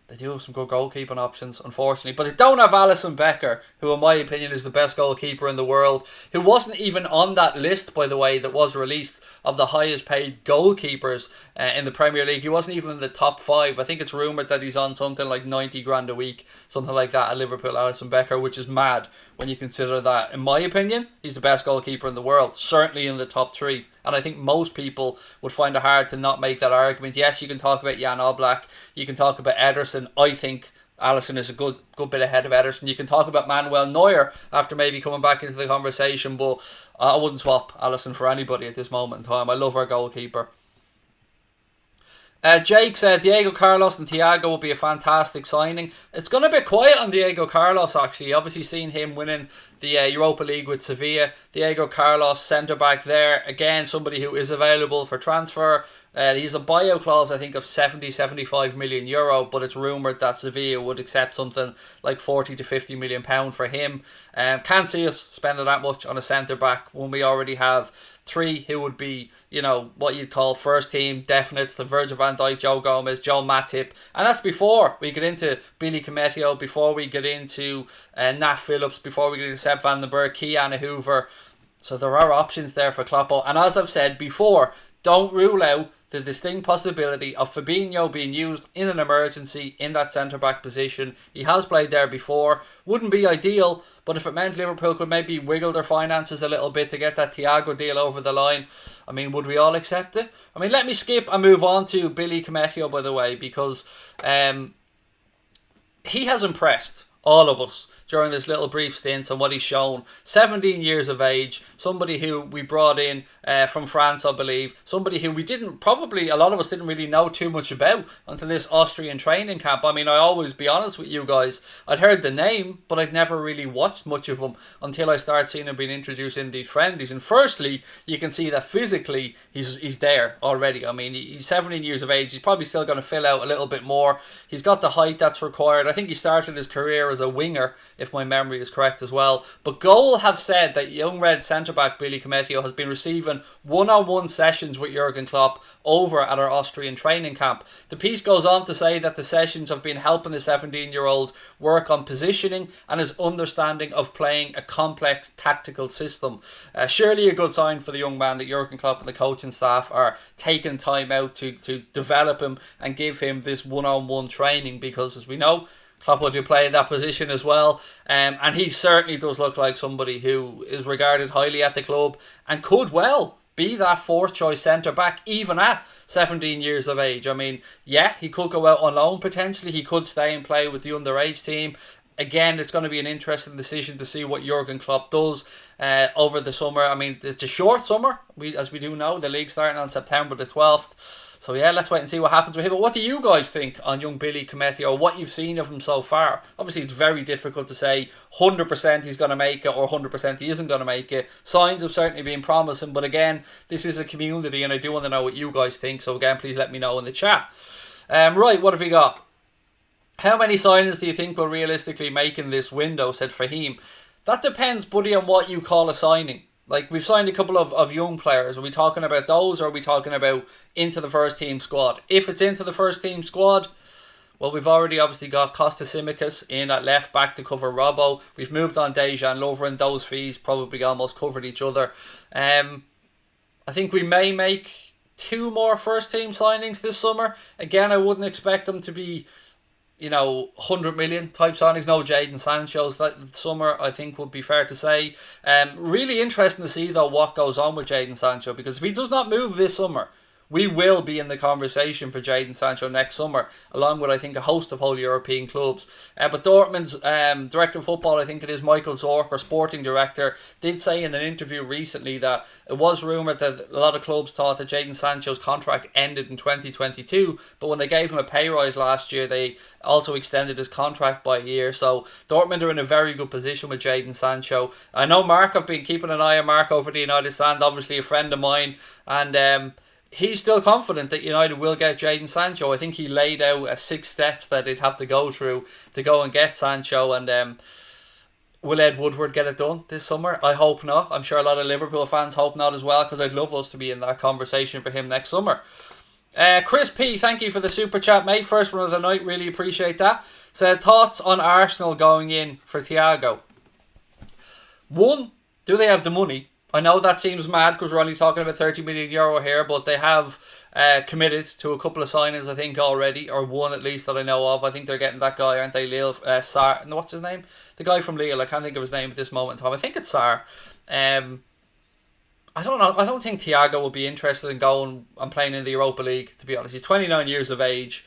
they do have some good goalkeeping options, unfortunately. But they don't have Alisson Becker, who in my opinion is the best goalkeeper in the world, who wasn't even on that list, by the way, that was released of the highest paid goalkeepers in the Premier League. He wasn't even in the top 5. I think it's rumoured that he's on something like 90 grand a week, something like that at Liverpool, Alisson Becker, which is mad when you consider that. In my opinion, he's the best goalkeeper in the world, certainly in the top 3. And I think most people would find it hard to not make that argument. Yes, you can talk about Jan Oblak, you can talk about Ederson. I think Alisson is a good bit ahead of Ederson. You can talk about Manuel Neuer after maybe coming back into the conversation, but I wouldn't swap Alisson for anybody at this moment in time. I love our goalkeeper. Jake said Diego Carlos and Thiago will be a fantastic signing. It's going to be quiet on Diego Carlos, actually. Obviously seen him winning the Europa League with Sevilla. Diego Carlos, centre-back there. Again, somebody who is available for transfer. He's a buyout clause, I think, of 75 million euro, but it's rumoured that Sevilla would accept something like 40 to 50 million pound for him. Can't see us spending that much on a centre-back when we already have three who would be, what you'd call first team definites, the Virgil van Dijk, Joe Gomez, Joe Matip. And that's before we get into Billy Cometio, before we get into Nat Phillips, before we get into Sepp van den Berg, Kiana Hoover. So there are options there for Kloppo. And as I've said before, don't rule out the distinct possibility of Fabinho being used in an emergency in that centre-back position. He has played there before. Wouldn't be ideal, but if it meant Liverpool could maybe wiggle their finances a little bit to get that Thiago deal over the line, I mean, would we all accept it? I mean, let me skip and move on to Billy Cometio, by the way, because he has impressed all of us during this little brief stint and what he's shown. 17 years of age, somebody who we brought in from France, I believe, somebody who we a lot of us didn't really know too much about until this Austrian training camp. I mean, I always be honest with you guys, I'd heard the name, but I'd never really watched much of him until I started seeing him being introduced in these friendlies. And firstly, you can see that physically he's there already. I mean, he's 17 years of age, he's probably still going to fill out a little bit more. He's got the height that's required. I think he started his career as a winger, if my memory is correct as well. But Goal have said that young red centre-back Billy Cometio has been receiving one-on-one sessions with Jurgen Klopp over at our Austrian training camp. The piece goes on to say that the sessions have been helping the 17-year-old work on positioning and his understanding of playing a complex tactical system. Surely a good sign for the young man that Jurgen Klopp and the coaching staff are taking time out to develop him and give him this one-on-one training, because as we know, Klopp will do play in that position as well, and he certainly does look like somebody who is regarded highly at the club and could well be that fourth choice centre back even at 17 years of age. I mean, yeah, he could go out on loan potentially, he could stay and play with the underage team. Again, it's going to be an interesting decision to see what Jurgen Klopp does over the summer. I mean, it's a short summer, as we do know, the league starting on September the 12th. So yeah, let's wait and see what happens with him. But what do you guys think on young Billy Cometio, what you've seen of him so far? Obviously, it's very difficult to say 100% he's going to make it or 100% he isn't going to make it. Signs have certainly been promising, but again, this is a community and I do want to know what you guys think. So again, please let me know in the chat. Right, what have we got? How many signings do you think will realistically make in this window, said Raheem. That depends, buddy, on what you call a signing. Like, we've signed a couple of young players. Are we talking about those, or are we talking about into the first team squad? If it's into the first team squad, well, we've already obviously got Costa Simicas in at left back to cover Robbo. We've moved on Dejan Lovren. Those fees probably almost covered each other. I think we may make 2 more first team signings this summer. Again, I wouldn't expect them to be 100 million type signings. No Jadon Sancho's that summer, I think would be fair to say. Really interesting to see though what goes on with Jadon Sancho, because if he does not move this summer, we will be in the conversation for Jadon Sancho next summer, along with I think a host of whole European clubs. But Dortmund's director of football, I think it is Michael Zorc, or sporting director, did say in an interview recently that it was rumoured that a lot of clubs thought that Jadon Sancho's contract ended in 2022, but when they gave him a pay rise last year, they also extended his contract by a year. So Dortmund are in a very good position with Jadon Sancho. I know Mark, I've been keeping an eye on Mark over the United stand, obviously a friend of mine, and he's still confident that United will get Jadon Sancho. I think he laid out 6 steps that they'd have to go through to go and get Sancho. And will Ed Woodward get it done this summer? I hope not. I'm sure a lot of Liverpool fans hope not as well, because I'd love us to be in that conversation for him next summer. Chris P, thank you for the super chat, mate. First one of the night, really appreciate that. So, thoughts on Arsenal going in for Thiago? 1, do they have the money? I know that seems mad because we're only talking about 30 million euro here, but they have committed to a couple of signings, I think, already, or one at least that I know of. I think they're getting that guy, aren't they? Lille, Sar, what's his name? The guy from Lille, I can't think of his name at this moment in time. I think it's Sar. I don't know. I don't think Thiago will be interested in going and playing in the Europa League, to be honest. He's 29 years of age.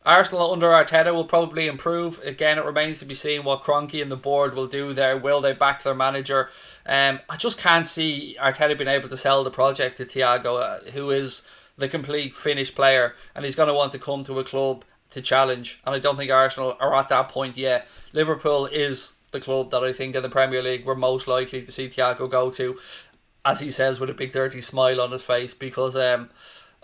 Arsenal under Arteta will probably improve. Again, it remains to be seen what Kroenke and the board will do there. Will they back their manager? I just can't see Arteta being able to sell the project to Thiago, who is the complete finished player, and he's going to want to come to a club to challenge. And I don't think Arsenal are at that point yet. Liverpool is the club that I think in the Premier League we're most likely to see Thiago go to, as he says with a big dirty smile on his face, because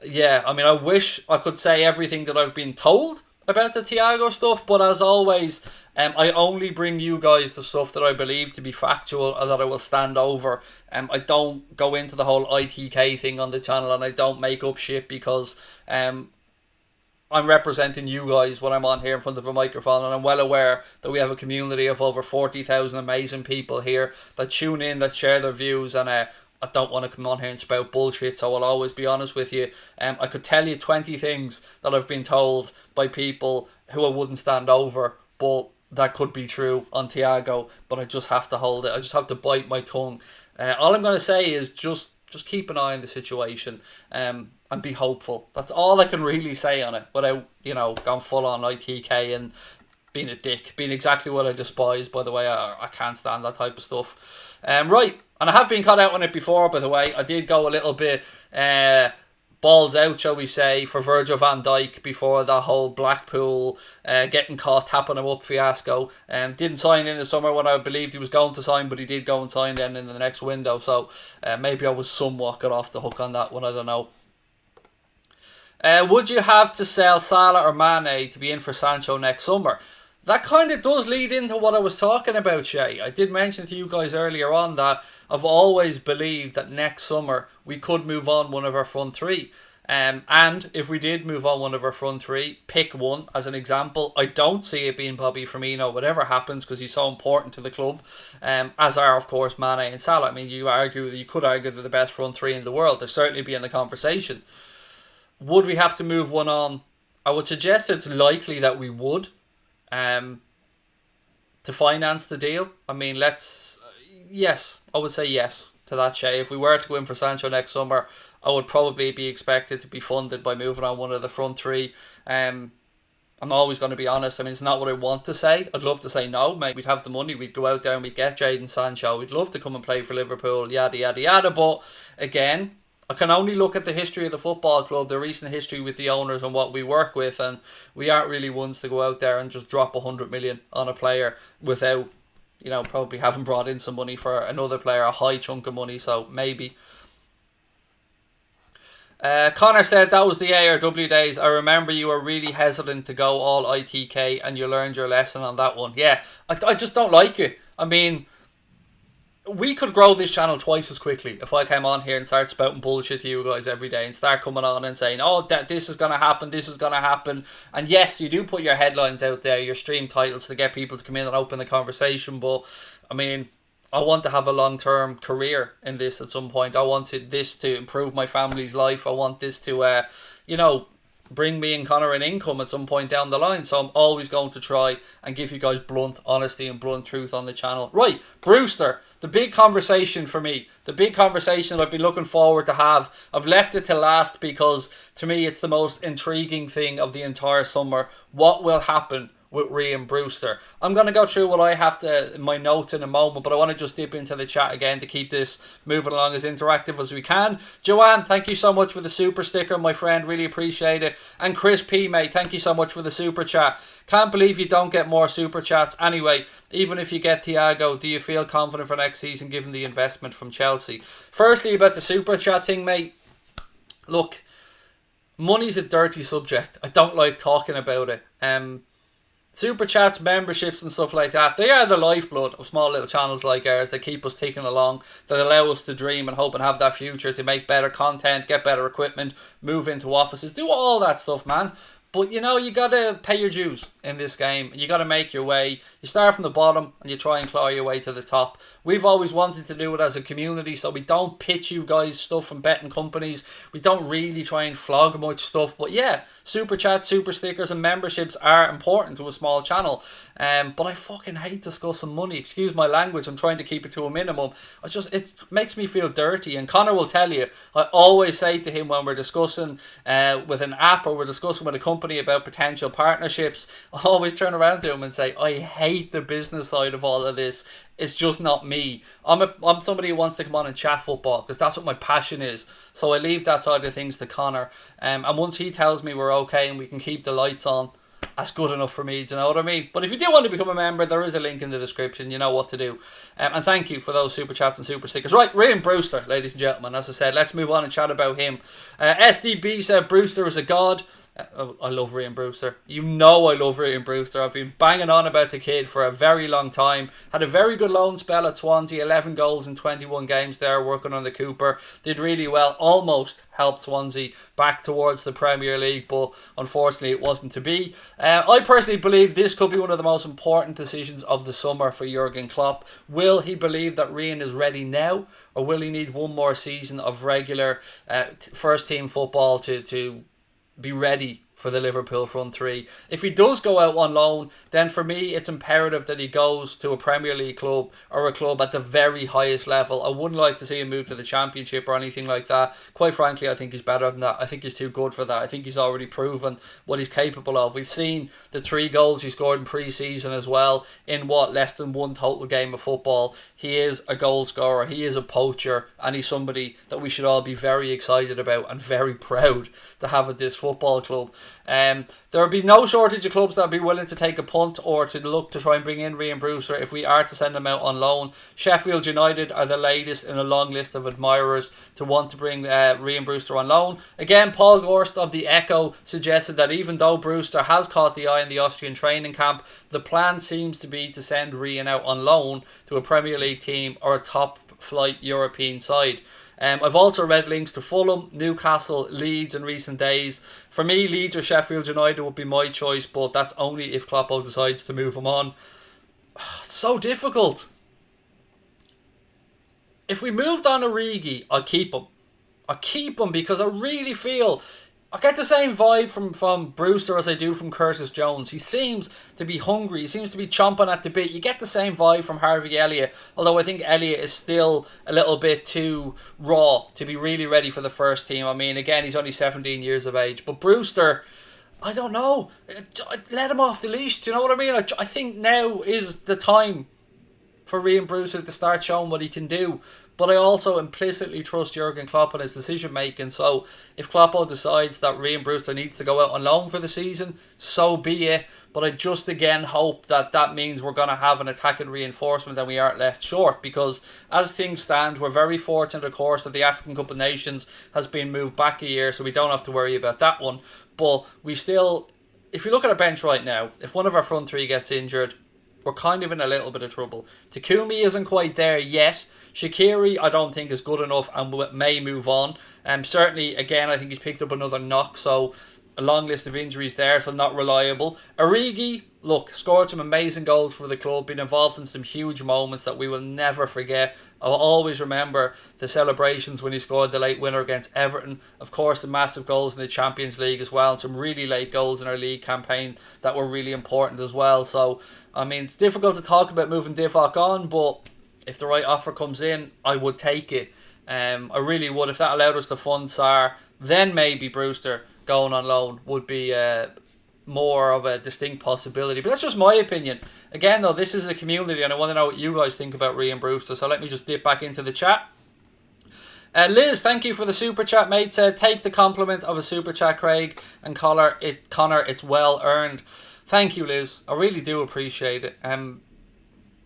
yeah, I mean, I wish I could say everything that I've been told about the Thiago stuff, but as always, I only bring you guys the stuff that I believe to be factual or that I will stand over. I don't go into the whole ITK thing on the channel, and I don't make up shit because I'm representing you guys when I'm on here in front of a microphone, and I'm well aware that we have a community of over 40,000 amazing people here that tune in, that share their views, and I don't want to come on here and spout bullshit, so I'll always be honest with you. I could tell you 20 things that I've been told by people who I wouldn't stand over, but that could be true on Thiago, but I just have to hold it. I just have to bite my tongue. All I'm going to say is just keep an eye on the situation and be hopeful. That's all I can really say on it, without, going full on ITK and being a dick, being exactly what I despise, by the way. I can't stand that type of stuff. Right, and I have been caught out on it before, by the way. I did go a little bit balls out, shall we say, for Virgil van Dijk before that whole Blackpool getting caught tapping him up fiasco. Didn't sign in the summer when I believed he was going to sign, but he did go and sign then in the next window, so maybe I was somewhat got off the hook on that one, I don't know. Would you have to sell Salah or Mane to be in for Sancho next summer? That kind of does lead into what I was talking about, Shay. I did mention to you guys earlier on that I've always believed that next summer we could move on one of our front three. And if we did move on one of our front three, pick one as an example. I don't see it being Bobby Firmino, whatever happens, because he's so important to the club. As are, of course, Mane and Salah. I mean, you could argue they're the best front three in the world. They'll certainly be in the conversation. Would we have to move one on? I would suggest it's likely that we would. To finance the deal. I mean, yes, I would say yes to that, Shay. If we were to go in for Sancho next summer, I would probably be expected to be funded by moving on one of the front three. I'm always going to be honest. I mean, it's not what I want to say. I'd love to say no, mate. We'd have the money. We'd go out there and we'd get Jadon Sancho. We'd love to come and play for Liverpool, yada, yada, yada. But again, I can only look at the history of the football club, the recent history with the owners and what we work with, and we aren't really ones to go out there and just drop 100 million on a player without, probably having brought in some money for another player, a high chunk of money, so maybe. Connor said that was the ARW days. I remember you were really hesitant to go all ITK and you learned your lesson on that one. Yeah, I just don't like it. I mean, we could grow this channel twice as quickly if I came on here and started spouting bullshit to you guys every day and start coming on and saying, oh, this is going to happen, this is going to happen. And yes, you do put your headlines out there, your stream titles to get people to come in and open the conversation. But, I mean, I want to have a long-term career in this at some point. I wanted this to improve my family's life. I want this to, bring me and Connor an income at some point down the line. So I'm always going to try and give you guys blunt honesty and blunt truth on the channel. Right, Brewster, the big conversation for me, the big conversation that I've been looking forward to have. I've left it to last because to me it's the most intriguing thing of the entire summer. What will happen with Raheem Brewster? I'm going to go through what I have to in my notes in a moment, but I want to just dip into the chat again to keep this moving along as interactive as we can. Joanne, thank you so much for the super sticker, my friend, really appreciate it. And Chris P, mate, thank you so much for the super chat. Can't believe you don't get more super chats. Anyway, even if you get Thiago, do you feel confident for next season given the investment from Chelsea? Firstly, about the super chat thing, mate, look, money's a dirty subject. I don't like talking about it. Super chats, memberships and stuff like that, they are the lifeblood of small little channels like ours that keep us ticking along, that allow us to dream and hope and have that future to make better content, get better equipment, move into offices, do all that stuff, man. But you gotta pay your dues in this game. You gotta make your way. You start from the bottom and you try and claw your way to the top. We've always wanted to do it as a community, so we don't pitch you guys stuff from betting companies. We don't really try and flog much stuff. But yeah, super chats, super stickers and memberships are important to a small channel. But I fucking hate discussing money. Excuse my language, I'm trying to keep it to a minimum. It makes me feel dirty. And Connor will tell you, I always say to him when we're discussing with an app or we're discussing with a company about potential partnerships, I always turn around to him and say, I hate the business side of all of this. It's just not me. I'm somebody who wants to come on and chat football because that's what my passion is. So I leave that side of things to Connor. And once he tells me we're okay and we can keep the lights on, that's good enough for me, do you know what I mean? But if you do want to become a member, there is a link in the description. You know what to do. And thank you for those super chats and super stickers. Right, Raheem Brewster, ladies and gentlemen. As I said, let's move on and chat about him. SDB said Brewster is a god. I love Raheem Brewster. You know I love Raheem Brewster. I've been banging on about the kid for a very long time. Had a very good loan spell at Swansea. 11 goals in 21 games there, working on the Cooper. Did really well. Almost helped Swansea back towards the Premier League, but unfortunately it wasn't to be. I personally believe this could be one of the most important decisions of the summer for Jurgen Klopp. Will he believe that Raheem is ready now, or will he need one more season of regular first team football to be ready for the Liverpool front three? If he does go out on loan, then for me it's imperative that he goes to a Premier League club or a club at the very highest level. I wouldn't like to see him move to the Championship or anything like that. Quite frankly, I think he's better than that. I think he's too good for that. I think he's already proven what he's capable of. We've seen the 3 goals he scored in pre-season as well in less than one total game of football. He is a goal scorer, he is a poacher, and he's somebody that we should all be very excited about and very proud to have at this football club. There will be no shortage of clubs that will be willing to take a punt or to look to try and bring in Raheem Brewster if we are to send him out on loan. Sheffield United are the latest in a long list of admirers to want to bring Raheem Brewster on loan. Again, Paul Gorst of the Echo suggested that even though Brewster has caught the eye in the Austrian training camp, the plan seems to be to send Raheem out on loan to a Premier League team or a top flight European side. I've also read links to Fulham, Newcastle, Leeds in recent days. For me, Leeds or Sheffield United would be my choice, but that's only if Kloppo decides to move him on. It's so difficult. If we moved on Origi, I'd keep him. I'd keep him because I really feel I get the same vibe from Brewster as I do from Curtis Jones. He seems to be hungry. He seems to be chomping at the bit. You get the same vibe from Harvey Elliott, although I think Elliott is still a little bit too raw to be really ready for the first team. I mean, again, he's only 17 years of age. But Brewster, I don't know. Let him off the leash. Do you know what I mean? I think now is the time for Raheem Brewster to start showing what he can do. But I also implicitly trust Jurgen Klopp in his decision making. So if Kloppo decides that Raheem Brewster needs to go out on loan for the season, so be it. But I just again hope that that means we're going to have an attacking reinforcement and we aren't left short. Because as things stand, we're very fortunate, of course, that the African Cup of Nations has been moved back a year. So we don't have to worry about that one. But we still, if you look at our bench right now, if one of our front three gets injured, we're kind of in a little bit of trouble. Takumi isn't quite there yet. Shaqiri, I don't think is good enough and may move on. Certainly, again, I think he's picked up another knock, so a long list of injuries there, so not reliable. Origi, look, scored some amazing goals for the club, been involved in some huge moments that we will never forget. I'll always remember the celebrations when he scored the late winner against Everton. Of course, the massive goals in the Champions League as well, and some really late goals in our league campaign that were really important as well. So, I mean, it's difficult to talk about moving Divock on, but if the right offer comes in, I would take it. I really would. If that allowed us to fund Sarr, then maybe Brewster going on loan would be more of a distinct possibility. But that's just my opinion. Again, though, this is a community and I want to know what you guys think about Raheem Brewster. So let me just dip back into the chat. Liz, thank you for the super chat, mate. Said, take the compliment of a super chat, Craig, and Connor, it's well earned. Thank you, Liz. I really do appreciate it.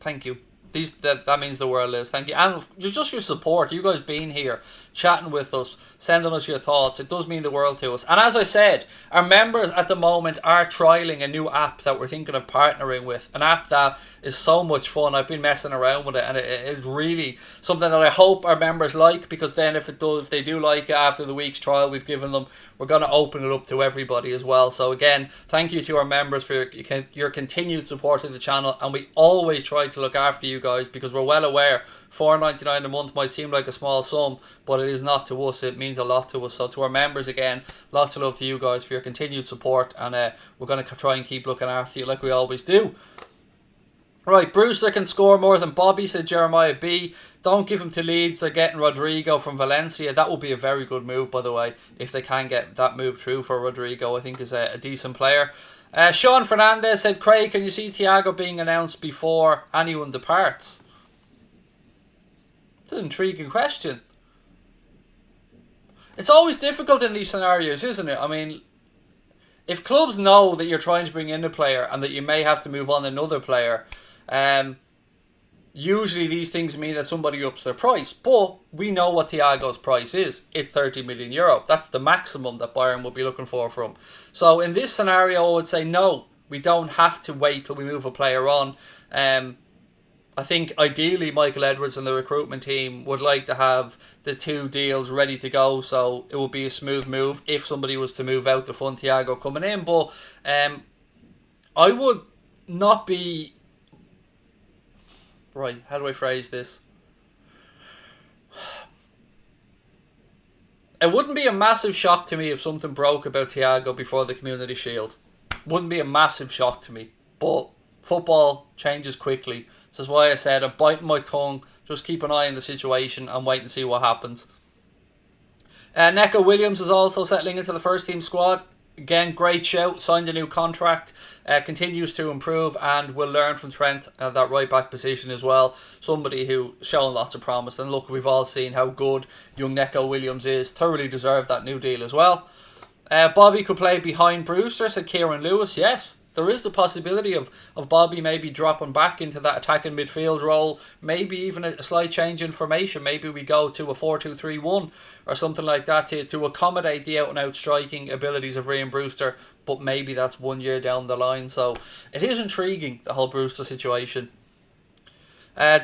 Thank you. That means the world, Liz. Thank you. And just your support. You guys being here, chatting with us, sending us your thoughts. It does mean the world to us. And as I said, our members at the moment are trialling a new app that we're thinking of partnering with. An app that is so much fun. I've been messing around with it and it's really something that I hope our members like, because then if they do like it after the week's trial we've given them, we're going to open it up to everybody as well. So again, thank you to our members for your continued support of the channel, and we always try to look after you guys, because we're well aware $4.99 a month might seem like a small sum, but it is not to us. It means a lot to us. So to our members again, lots of love to you guys for your continued support, and we're going to try and keep looking after you like we always do. Right, Brewster can score more than Bobby, said Jeremiah B. Don't give him to Leeds. They're getting Rodrigo from Valencia. That would be a very good move, by the way, if they can get that move through for Rodrigo. I think is a decent player. Sean Fernandez said, Craig, can you see Thiago being announced before anyone departs? It's an intriguing question. It's always difficult in these scenarios, isn't it? I mean, if clubs know that you're trying to bring in a player and that you may have to move on another player, usually these things mean that somebody ups their price. But we know what Thiago's price is. It's 30 million euro. That's the maximum that Bayern would be looking for from. So in this scenario, I would say no. We don't have to wait till we move a player on. I think ideally Michael Edwards and the recruitment team would like to have the two deals ready to go, so it would be a smooth move if somebody was to move out to fund Thiago coming in. But I would not be... Right, how do I phrase this? It wouldn't be a massive shock to me if something broke about Thiago before the Community Shield. Wouldn't be a massive shock to me. But football changes quickly. This is why I said I'm biting my tongue. Just keep an eye on the situation and wait and see what happens. Neco Williams is also settling into the first team squad. Again, great shout. Signed a new contract. Continues to improve and will learn from Trent at that right back position as well. Somebody who shown lots of promise. And look, we've all seen how good young Neco Williams is. Thoroughly deserved that new deal as well. Bobby could play behind Brewster, said Kieran Lewis. Yes, there is the possibility of Bobby maybe dropping back into that attacking midfield role. Maybe even a slight change in formation. Maybe we go to a 4-2-3-1 or something like that to accommodate the out-and-out striking abilities of Raheem Brewster. But maybe that's 1 year down the line. So it is intriguing, the whole Brewster situation.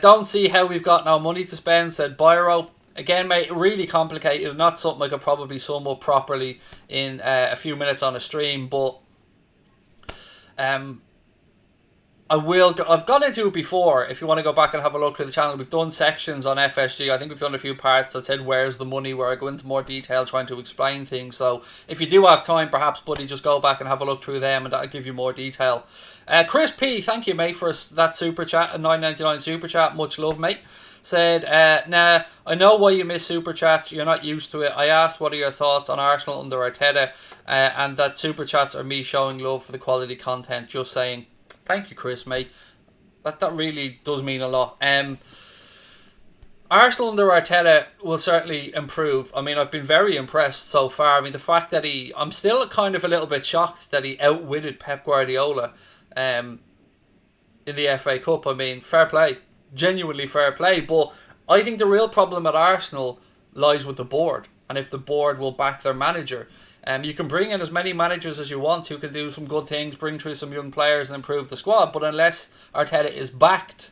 Don't see how we've got no money to spend, said Byro. Again, mate, really complicated. Not something I could probably sum up properly in a few minutes on a stream. But I've gone into it before. If you want to go back and have a look through the channel, we've done sections on FSG. I think we've done a few parts that said where's the money, where I go into more detail trying to explain things. So if you do have time, perhaps, buddy, just go back and have a look through them and that'll give you more detail. Chris P, thank you, mate, for that super chat, a $9.99 super chat. Much love, mate. Said, nah, I know why you miss super chats. You're not used to it. I asked what are your thoughts on Arsenal under Arteta, and that super chats are me showing love for the quality content. Just saying. Thank you, Chris, mate. That really does mean a lot. Arsenal under Arteta will certainly improve. I mean, I've been very impressed so far. I mean, the fact that I'm still kind of a little bit shocked that he outwitted Pep Guardiola in the FA Cup. I mean, fair play. Genuinely fair play. But I think the real problem at Arsenal lies with the board. And if the board will back their manager. You can bring in as many managers as you want who can do some good things, bring through some young players and improve the squad. But unless Arteta is backed,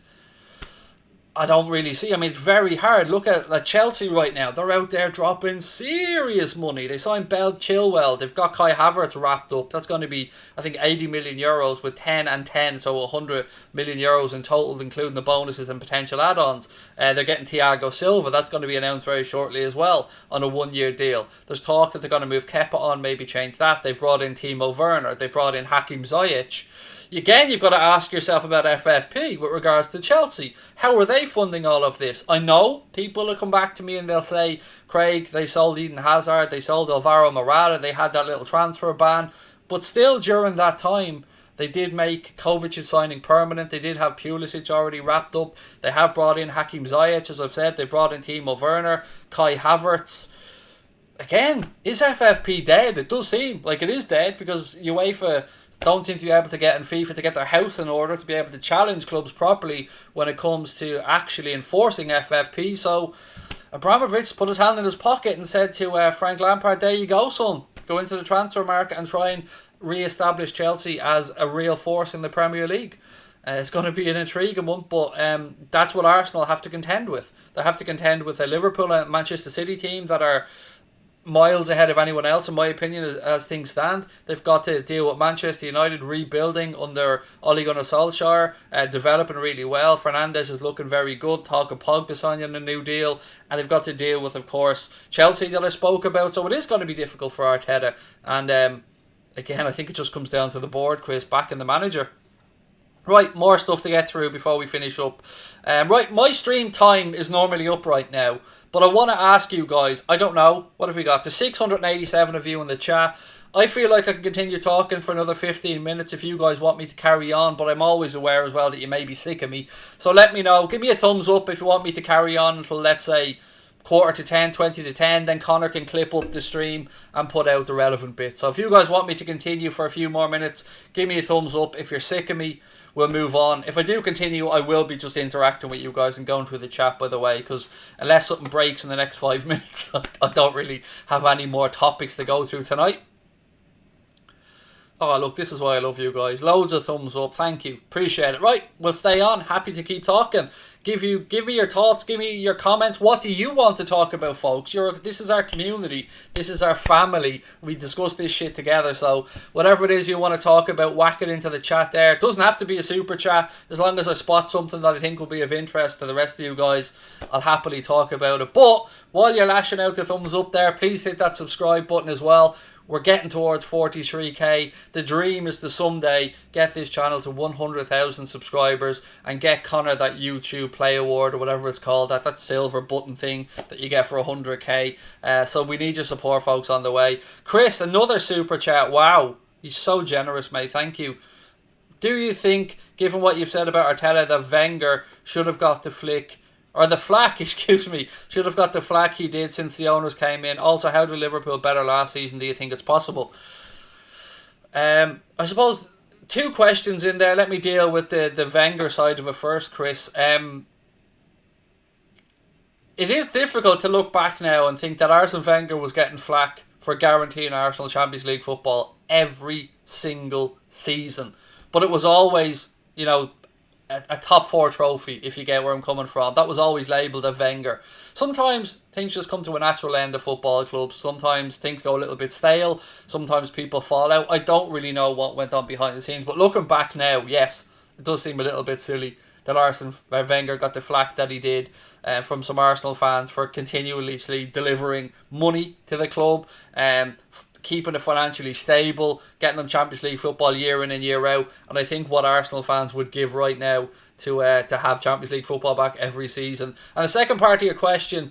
I don't really see. I mean, it's very hard. Look at Chelsea right now. They're out there dropping serious money. They signed Bell Chilwell. They've got Kai Havertz wrapped up. That's going to be, I think, 80 million euros with 10 and 10. So 100 million euros in total, including the bonuses and potential add-ons. They're getting Thiago Silva. That's going to be announced very shortly as well on a 1 year deal. There's talk that they're going to move Kepa on, maybe change that. They've brought in Timo Werner. They brought in Hakim Ziyech. Again, you've got to ask yourself about FFP with regards to Chelsea. How are they funding all of this? I know people will come back to me and they'll say, Craig, they sold Eden Hazard, they sold Alvaro Morata, they had that little transfer ban. But still, during that time, they did make Kovac's signing permanent. They did have Pulisic already wrapped up. They have brought in Hakim Ziyech, as I've said. They brought in Timo Werner, Kai Havertz. Again, is FFP dead? It does seem like it is dead because UEFA don't seem to be able to get in FIFA to get their house in order to be able to challenge clubs properly when it comes to actually enforcing FFP. So Abramovich put his hand in his pocket and said to Frank Lampard, there you go, son. Go into the transfer market and try and re-establish Chelsea as a real force in the Premier League. It's going to be an intriguing one, but that's what Arsenal have to contend with. They have to contend with a Liverpool and Manchester City team that are miles ahead of anyone else, in my opinion, as things stand. They've got to deal with Manchester United rebuilding under Ole Gunnar Solskjaer, developing really well. Fernandes is looking very good. Talk of Pogba signing a new deal. And they've got to deal with, of course, Chelsea that I spoke about. So it is going to be difficult for Arteta. And again, I think it just comes down to the board, Chris, backing the manager. Right, more stuff to get through before we finish up. Right, my stream time is normally up right now. But I want to ask you guys, I don't know, what have we got? There's 687 of you in the chat. I feel like I can continue talking for another 15 minutes if you guys want me to carry on, but I'm always aware as well that you may be sick of me. So let me know. Give me a thumbs up if you want me to carry on until, let's say, 9:45 to 20 to 10. Then Connor can clip up the stream and put out the relevant bits. So if you guys want me to continue for a few more minutes, give me a thumbs up. If you're sick of me, we'll move on. If I do continue, I will be just interacting with you guys and going through the chat, by the way, because unless something breaks in the next 5 minutes, I don't really have any more topics to go through tonight. Oh, look, this is why I love you guys. Loads of thumbs up. Thank you. Appreciate it. Right, we'll stay on. Happy to keep talking. Give me your thoughts. Give me your comments. What do you want to talk about, folks? This is our community. This is our family. We discuss this shit together. So whatever it is you want to talk about, whack it into the chat there. It doesn't have to be a super chat. As long as I spot something that I think will be of interest to the rest of you guys, I'll happily talk about it. But while you're lashing out the thumbs up there, please hit that subscribe button as well. We're getting towards 43k. The dream is to someday get this channel to 100,000 subscribers and get Connor that YouTube Play Award or whatever it's called, that silver button thing that you get for 100k. So we need your support, folks, on the way. Chris, another super chat. Wow, he's so generous, mate. Thank you. Do you think, given what you've said about Arteta, that Wenger should have got the flack should have got the flack he did since the owners came in? Also, how did Liverpool better last season? Do you think it's possible? I suppose two questions in there. Let me deal with the Wenger side of it first, Chris. It is difficult to look back now and think that Arsene Wenger was getting flack for guaranteeing Arsenal Champions League football every single season. But it was always, a top four trophy, if you get where I'm coming from. That was always labelled a Wenger. Sometimes things just come to a natural end of football clubs. Sometimes things go a little bit stale. Sometimes people fall out. I don't really know what went on behind the scenes. But looking back now, yes, it does seem a little bit silly that Arsene Wenger got the flack that he did from some Arsenal fans for continuously delivering money to the club, keeping it financially stable, getting them Champions League football year in and year out. And I think what Arsenal fans would give right now to have Champions League football back every season. And the second part of your question,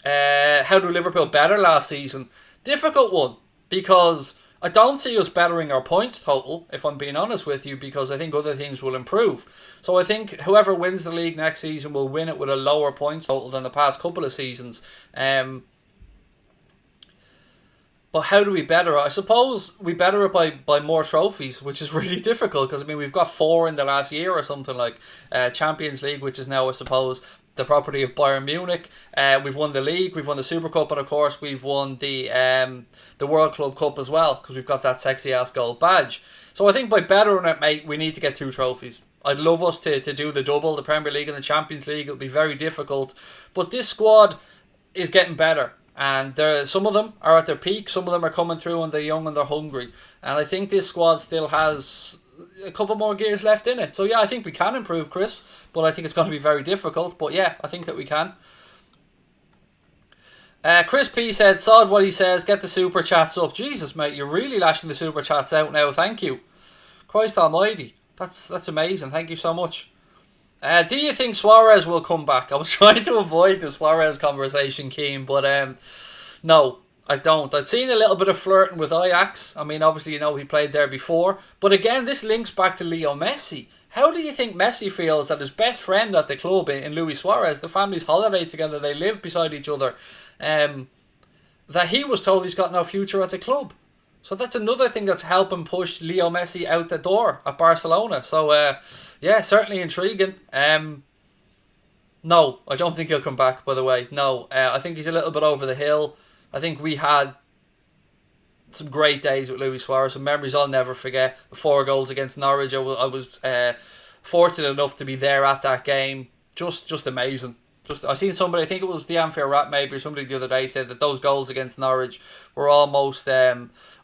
how do Liverpool better last season? Difficult one, because I don't see us bettering our points total, if I'm being honest with you, because I think other teams will improve. So I think whoever wins the league next season will win it with a lower points total than the past couple of seasons. But how do we better it? I suppose we better it by more trophies, which is really difficult because, we've got 4 in the last year or something, like Champions League, which is now, I suppose, the property of Bayern Munich. We've won the league, we've won the Super Cup, and of course we've won the World Club Cup as well, because we've got that sexy ass gold badge. So I think by bettering it, mate, we need to get 2 trophies. I'd love us to do the double, the Premier League and the Champions League. It'll be very difficult, but this squad is getting better. And some of them are at their peak, some of them are coming through and they're young and they're hungry. And I think this squad still has a couple more gears left in it. So yeah, I think we can improve, Chris, but I think it's going to be very difficult. But yeah, I think that we can. Chris P said, sod what he says, get the super chats up. Jesus, mate, you're really lashing the super chats out now. Thank you. Christ almighty. That's amazing. Thank you so much. Do you think Suarez will come back? I was trying to avoid the Suarez conversation, Keane, but no, I don't. I'd seen a little bit of flirting with Ajax. Obviously, he played there before. But again, this links back to Leo Messi. How do you think Messi feels that his best friend at the club in Luis Suarez, the families holiday together, they live beside each other, that he was told he's got no future at the club? So that's another thing that's helping push Leo Messi out the door at Barcelona. So, yeah, certainly intriguing. No, I don't think he'll come back, by the way. No, I think he's a little bit over the hill. I think we had some great days with Luis Suarez, some memories I'll never forget. The 4 goals against Norwich, I was fortunate enough to be there at that game. Just amazing. Just I seen somebody, I think it was the Anfield Rat maybe, or somebody the other day said that those goals against Norwich were almost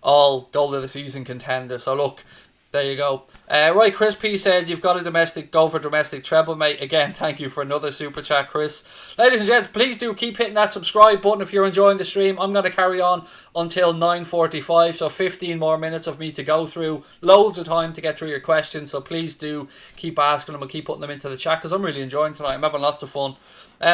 all goal of the season contenders. So look, there you go. Right, Chris P said you've got a go for domestic treble, mate. Again, thank you for another super chat, Chris. Ladies and gents, please do keep hitting that subscribe button if you're enjoying the stream. I'm going to carry on until 9:45, so 15 more minutes of me to go through. Loads of time to get through your questions, so please do keep asking them and keep putting them into the chat because I'm really enjoying tonight. I'm having lots of fun.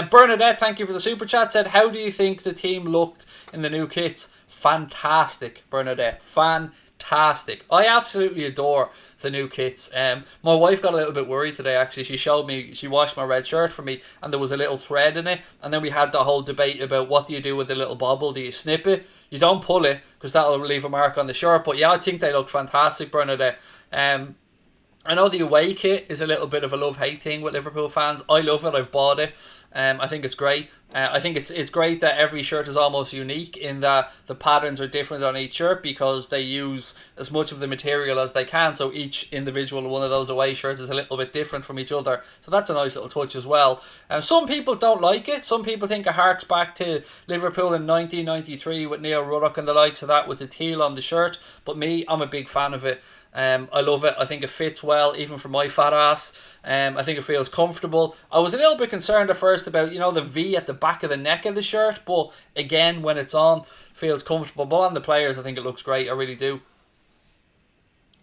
Bernadette, thank you for the super chat, said, how do you think the team looked in the new kits? Fantastic, Bernadette. Fantastic. I absolutely adore the new kits. My wife got a little bit worried today, actually. She showed me, she washed my red shirt for me, and there was a little thread in it, and then we had the whole debate about what do you do with the little bobble. Do you snip it? You don't pull it because that'll leave a mark on the shirt. But yeah, I think they look fantastic, Bernadette. I know the away kit is a little bit of a love-hate thing with Liverpool fans. I love it. I've bought it. I think it's great. I think it's great that every shirt is almost unique in that the patterns are different on each shirt because they use as much of the material as they can. So each individual one of those away shirts is a little bit different from each other. So that's a nice little touch as well. Some people don't like it. Some people think it harks back to Liverpool in 1993 with Neil Ruddock and the likes of that with the teal on the shirt. But me, I'm a big fan of it. I love it. I think it fits well, even for my fat ass. I think it feels comfortable. I was a little bit concerned at first about, the V at the back of the neck of the shirt, but again, when it's on, feels comfortable. But on the players, I think it looks great. I really do.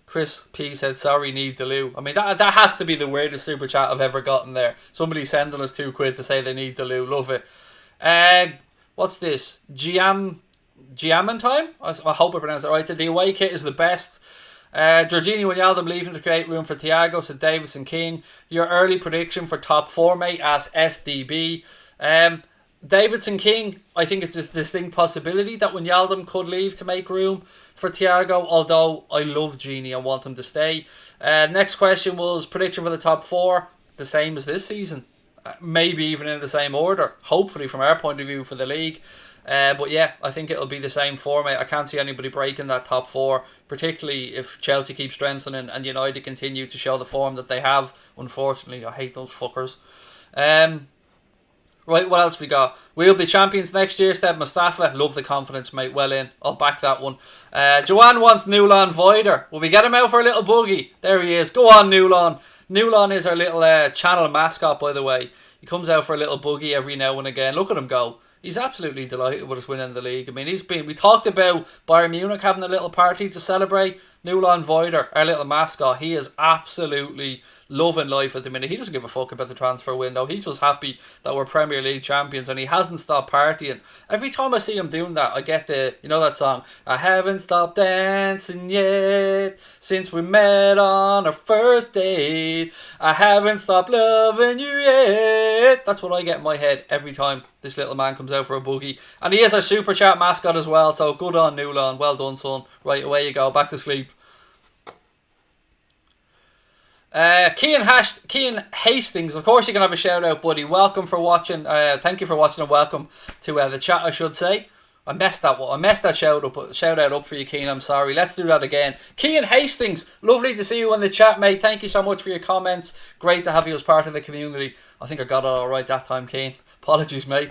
Chris P said, sorry, need the loo. I mean, that has to be the weirdest super chat I've ever gotten there. Somebody sending us £2 to say they need the loo. Love it. What's this? Giaman time? I hope I pronounced it right. The away kit is the best. Jorginho Wijnaldum leaving to create room for Thiago, said Davidson King. Your early prediction for top 4, mate, as SDB. Davidson King, I think it's this distinct possibility that Wijnaldum could leave to make room for Thiago, although I love Gini and want him to stay. Next question was prediction for the top 4, the same as this season. Maybe even in the same order, hopefully from our point of view for the league. But yeah, I think it'll be the same format. I can't see anybody breaking that top 4, particularly if Chelsea keep strengthening and United continue to show the form that they have. Unfortunately, I hate those fuckers. Right, what else we got? We'll be champions next year, said Mustafa. Love the confidence, mate. Well in. I'll back that one. Joanne wants Newlon Voider. Will we get him out for a little boogie? There he is. Go on, Newlon. Newlon is our little channel mascot, by the way. He comes out for a little boogie every now and again. Look at him go. He's absolutely delighted with us winning the league. I mean, we talked about Bayern Munich having a little party to celebrate. Newlon Voider, our little mascot, he is absolutely loving life at the minute. He doesn't give a fuck about the transfer window. He's just happy that we're Premier League champions and he hasn't stopped partying. Every time I see him doing that, I get that song, I haven't stopped dancing yet since we met on our first date. I haven't stopped loving you yet. That's what I get in my head every time this little man comes out for a boogie. And he is a super chat mascot as well, so good on Newlon. Well done, son. Right, away you go. Back to sleep. Kean Hastings, of course you can have a shout out, buddy. Welcome for watching. Thank you for watching and welcome to the chat, I should say. I messed that shout out up for you, Kean. I'm sorry. Let's do that again. Kean Hastings, lovely to see you in the chat, mate. Thank you so much for your comments. Great to have you as part of the community. I think I got it all right that time, Kean. Apologies, mate.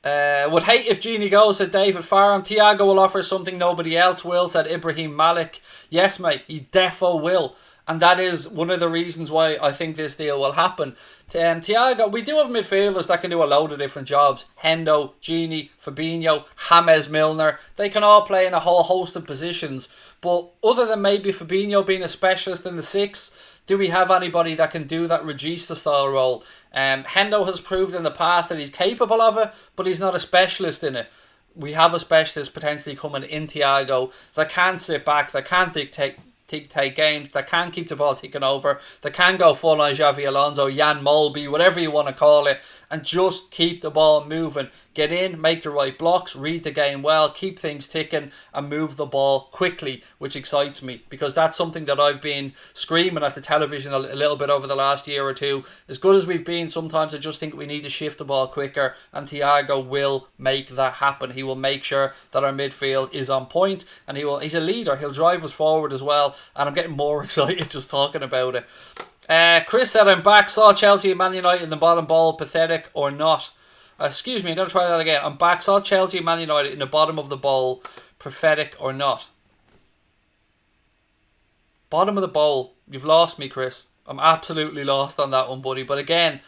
Would hate if Genie goes, said David Farham. Thiago will offer something nobody else will, said Ibrahim Malik. Yes, mate, he defo will. And that is one of the reasons why I think this deal will happen. Thiago, we do have midfielders that can do a load of different jobs. Hendo, Genie, Fabinho, James Milner. They can all play in a whole host of positions. But other than maybe Fabinho being a specialist in the 6, do we have anybody that can do that Regista style role? Hendo has proved in the past that he's capable of it, but he's not a specialist in it. We have a specialist potentially coming in Thiago that can sit back, that can dictate games, that can keep the ball ticking over, that can go full on Xavi Alonso, Jan Molby, whatever you want to call it, and just keep the ball moving. Get in, make the right blocks, read the game well, keep things ticking, and move the ball quickly, which excites me, because that's something that I've been screaming at the television a little bit over the last year or two. As good as we've been, sometimes I just think we need to shift the ball quicker, and Thiago will make that happen. He will make sure that our midfield is on point, and he's a leader. He'll drive us forward as well, and I'm getting more excited just talking about it. Chris said, I'm back. Saw Chelsea and Man United in the bottom bowl. Pathetic or not? Excuse me, I'm going to try that again. I'm back. Saw Chelsea and Man United in the bottom of the bowl. Pathetic or not? Bottom of the bowl. You've lost me, Chris. I'm absolutely lost on that one, buddy. But again,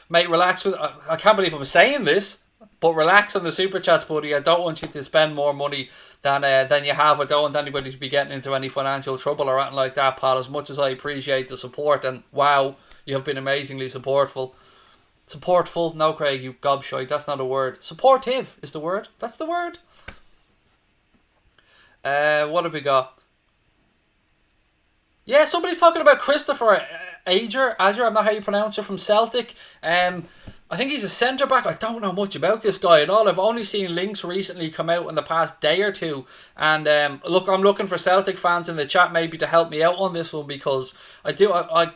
mate, relax with... I can't believe I'm saying this, but relax on the Super Chats, buddy. I don't want you to spend more money than you have. I don't want anybody to be getting into any financial trouble or anything like that, pal. As much as I appreciate the support, and wow, you have been amazingly supportful. Supportful? No, Craig, you gobshite. That's not a word. Supportive is the word. That's the word. What have we got? Yeah, somebody's talking about Christopher Ager. I'm not how you pronounce it, from Celtic. I think he's a centre-back. I don't know much about this guy at all. I've only seen links recently come out in the past day or two. And look, I'm looking for Celtic fans in the chat maybe to help me out on this one, because I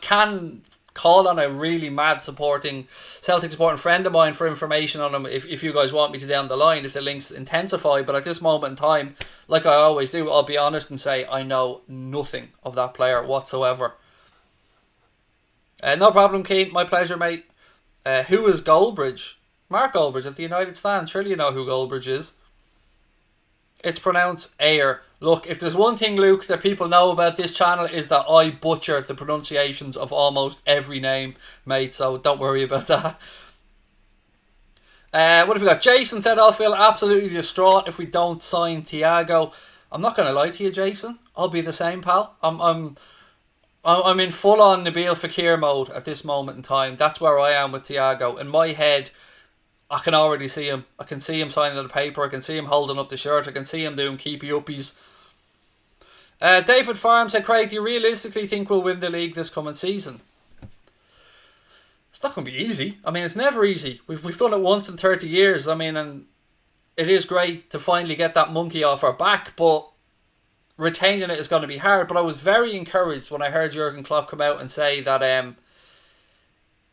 can call on a really mad Celtic supporting friend of mine for information on him if you guys want me to down the line, if the links intensify. But at this moment in time, like I always do, I'll be honest and say I know nothing of that player whatsoever. No problem, Kane. My pleasure, mate. Who is Goldbridge? Mark Goldbridge at the United Stand. Surely you know who Goldbridge is. It's pronounced Ayer. Look, if there's one thing, Luke, that people know about this channel is that I butcher the pronunciations of almost every name, mate, so don't worry about that. What have we got? Jason said, I'll feel absolutely distraught if we don't sign Thiago. I'm not going to lie to you, Jason. I'll be the same, pal. I'm in full-on Nabil Fekir mode at this moment in time. That's where I am with Thiago. In my head, I can already see him. I can see him signing the paper. I can see him holding up the shirt. I can see him doing keepy-uppies. David Farm said, Craig, do you realistically think we'll win the league this coming season? It's not going to be easy. I mean, it's never easy. We've done it once in 30 years. I mean, and it is great to finally get that monkey off our back, but retaining it is going to be hard. But I was very encouraged when I heard Jurgen Klopp come out and say that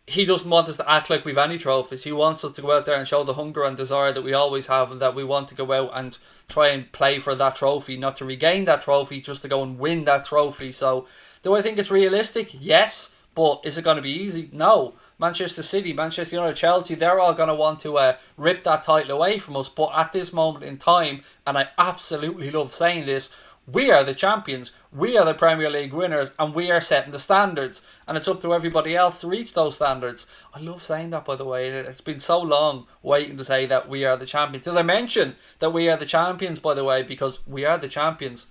he doesn't want us to act like we've any trophies. He wants us to go out there and show the hunger and desire that we always have, and that we want to go out and try and play for that trophy, not to regain that trophy, just to go and win that trophy. So, do I think it's realistic? Yes. But is it going to be easy? No. Manchester City, Manchester United, Chelsea, they're all going to want to rip that title away from us. But at this moment in time, and I absolutely love saying this, we are the champions, we are the Premier League winners, and we are setting the standards. And it's up to everybody else to reach those standards. I love saying that, by the way. It's been so long waiting to say that we are the champions. Did I mention that we are the champions, by the way, because we are the champions.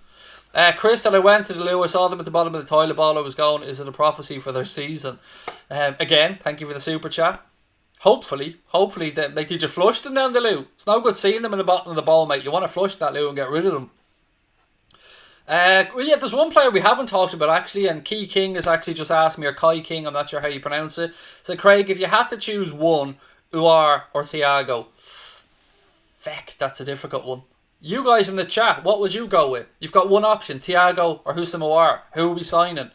Chris said, I went to the loo, I saw them at the bottom of the toilet bowl. I was going, is it a prophecy for their season? Again, thank you for the super chat. Hopefully, that, like, did you flush them down the loo? It's no good seeing them in the bottom of the bowl, mate. You want to flush that loo and get rid of them. Well, yeah, there's one player we haven't talked about actually, and Key King has actually just asked me, or Kai King, I'm not sure how you pronounce it. So, Craig, if you had to choose one, Uar or Thiago? Feck, that's a difficult one. You guys in the chat, what would you go with? You've got one option, Thiago or Houssem Aouar. Who are we signing?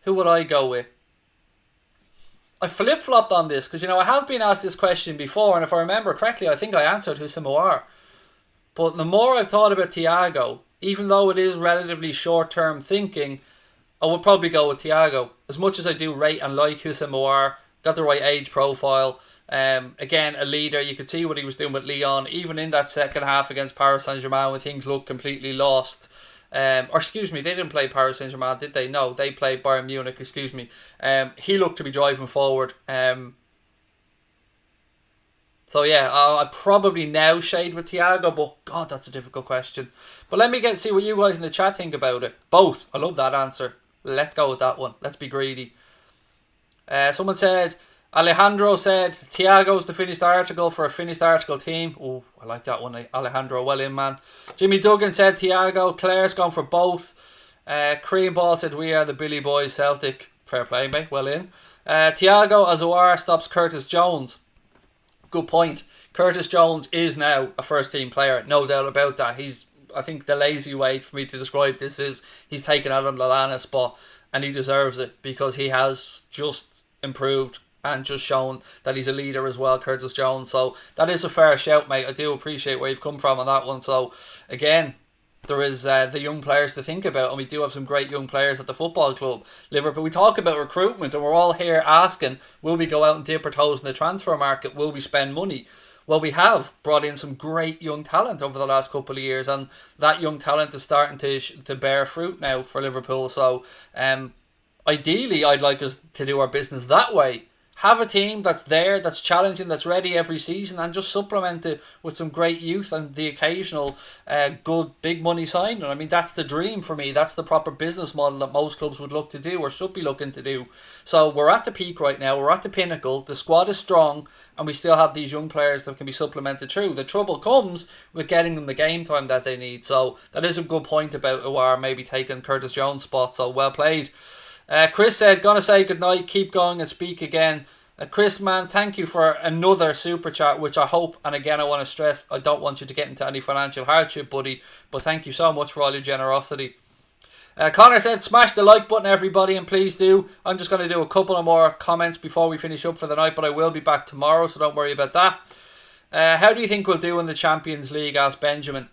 Who would I go with? I flip-flopped on this, because, you know, I have been asked this question before, and if I remember correctly, I think I answered Houssem Aouar. But the more I've thought about Thiago, even though it is relatively short-term thinking, I would probably go with Thiago. As much as I do rate and like Houssem Aouar, got the right age profile. Again, a leader. You could see what he was doing with Lyon, even in that second half against Paris Saint-Germain when things looked completely lost. Or excuse me, they didn't play Paris Saint-Germain, did they? No, they played Bayern Munich, excuse me. He looked to be driving forward. So yeah, I'd probably now shade with Thiago, but God, that's a difficult question. But let me see what you guys in the chat think about it. Both. I love that answer. Let's go with that one. Let's be greedy. Someone said, Alejandro said, Thiago's the finished article for a finished article team. Oh, I like that one, Alejandro. Well in, man. Jimmy Duggan said Thiago. Claire's gone for both. Cream Ball said, we are the Billy Boys Celtic. Fair play, mate. Well in. Thiago Aouar stops Curtis Jones. Good point. Curtis Jones is now a first team player. No doubt about that. I think the lazy way for me to describe this is he's taken Adam Lallana's spot, and he deserves it because he has just improved and just shown that he's a leader as well, Curtis Jones. So that is a fair shout, mate. I do appreciate where you've come from on that one. So again, there is the young players to think about, and we do have some great young players at the football club. Liverpool, we talk about recruitment, and we're all here asking, will we go out and dip our toes in the transfer market? Will we spend money? Well, we have brought in some great young talent over the last couple of years, and that young talent is starting to bear fruit now for Liverpool. So, ideally, I'd like us to do our business that way. Have a team that's there, that's challenging, that's ready every season, and just supplement it with some great youth and the occasional good big money signing. I mean, that's the dream for me. That's the proper business model that most clubs would look to do or should be looking to do. So we're at the peak right now. We're at the pinnacle. The squad is strong, and we still have these young players that can be supplemented through. The trouble comes with getting them the game time that they need. So that is a good point about Aouar maybe taking Curtis Jones' spot. So well played. Chris said, gonna say goodnight, keep going and speak again. Chris, man, thank you for another super chat, which I hope, and again I want to stress, I don't want you to get into any financial hardship, buddy, but thank you so much for all your generosity. Connor said, smash the like button, everybody, and please do. I'm just going to do a couple of more comments before we finish up for the night, but I will be back tomorrow, so don't worry about that. How do you think we'll do in the Champions League? Asked Benjamin.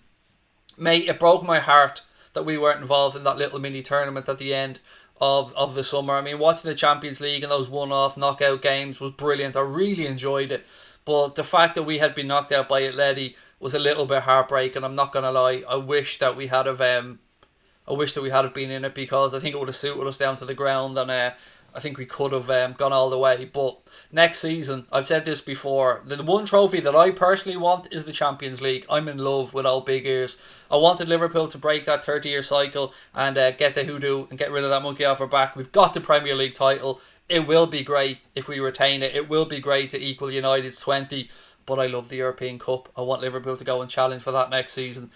Mate, it broke my heart that we weren't involved in that little mini tournament at the end of the summer. I mean, watching the Champions League and those one-off knockout games was brilliant. I really enjoyed it. But the fact that we had been knocked out by Atleti was a little bit heartbreaking. I'm not going to lie. I wish that we had been in it, because I think it would have suited us down to the ground, and I think we could have gone all the way. But next season, I've said this before, the one trophy that I personally want is the Champions League. I'm in love with old big ears. I wanted Liverpool to break that 30-year cycle and get the hoodoo and get rid of that monkey off our back. We've got the Premier League title. It will be great if we retain it. It will be great to equal United's 20. But I love the European Cup. I want Liverpool to go and challenge for that next season.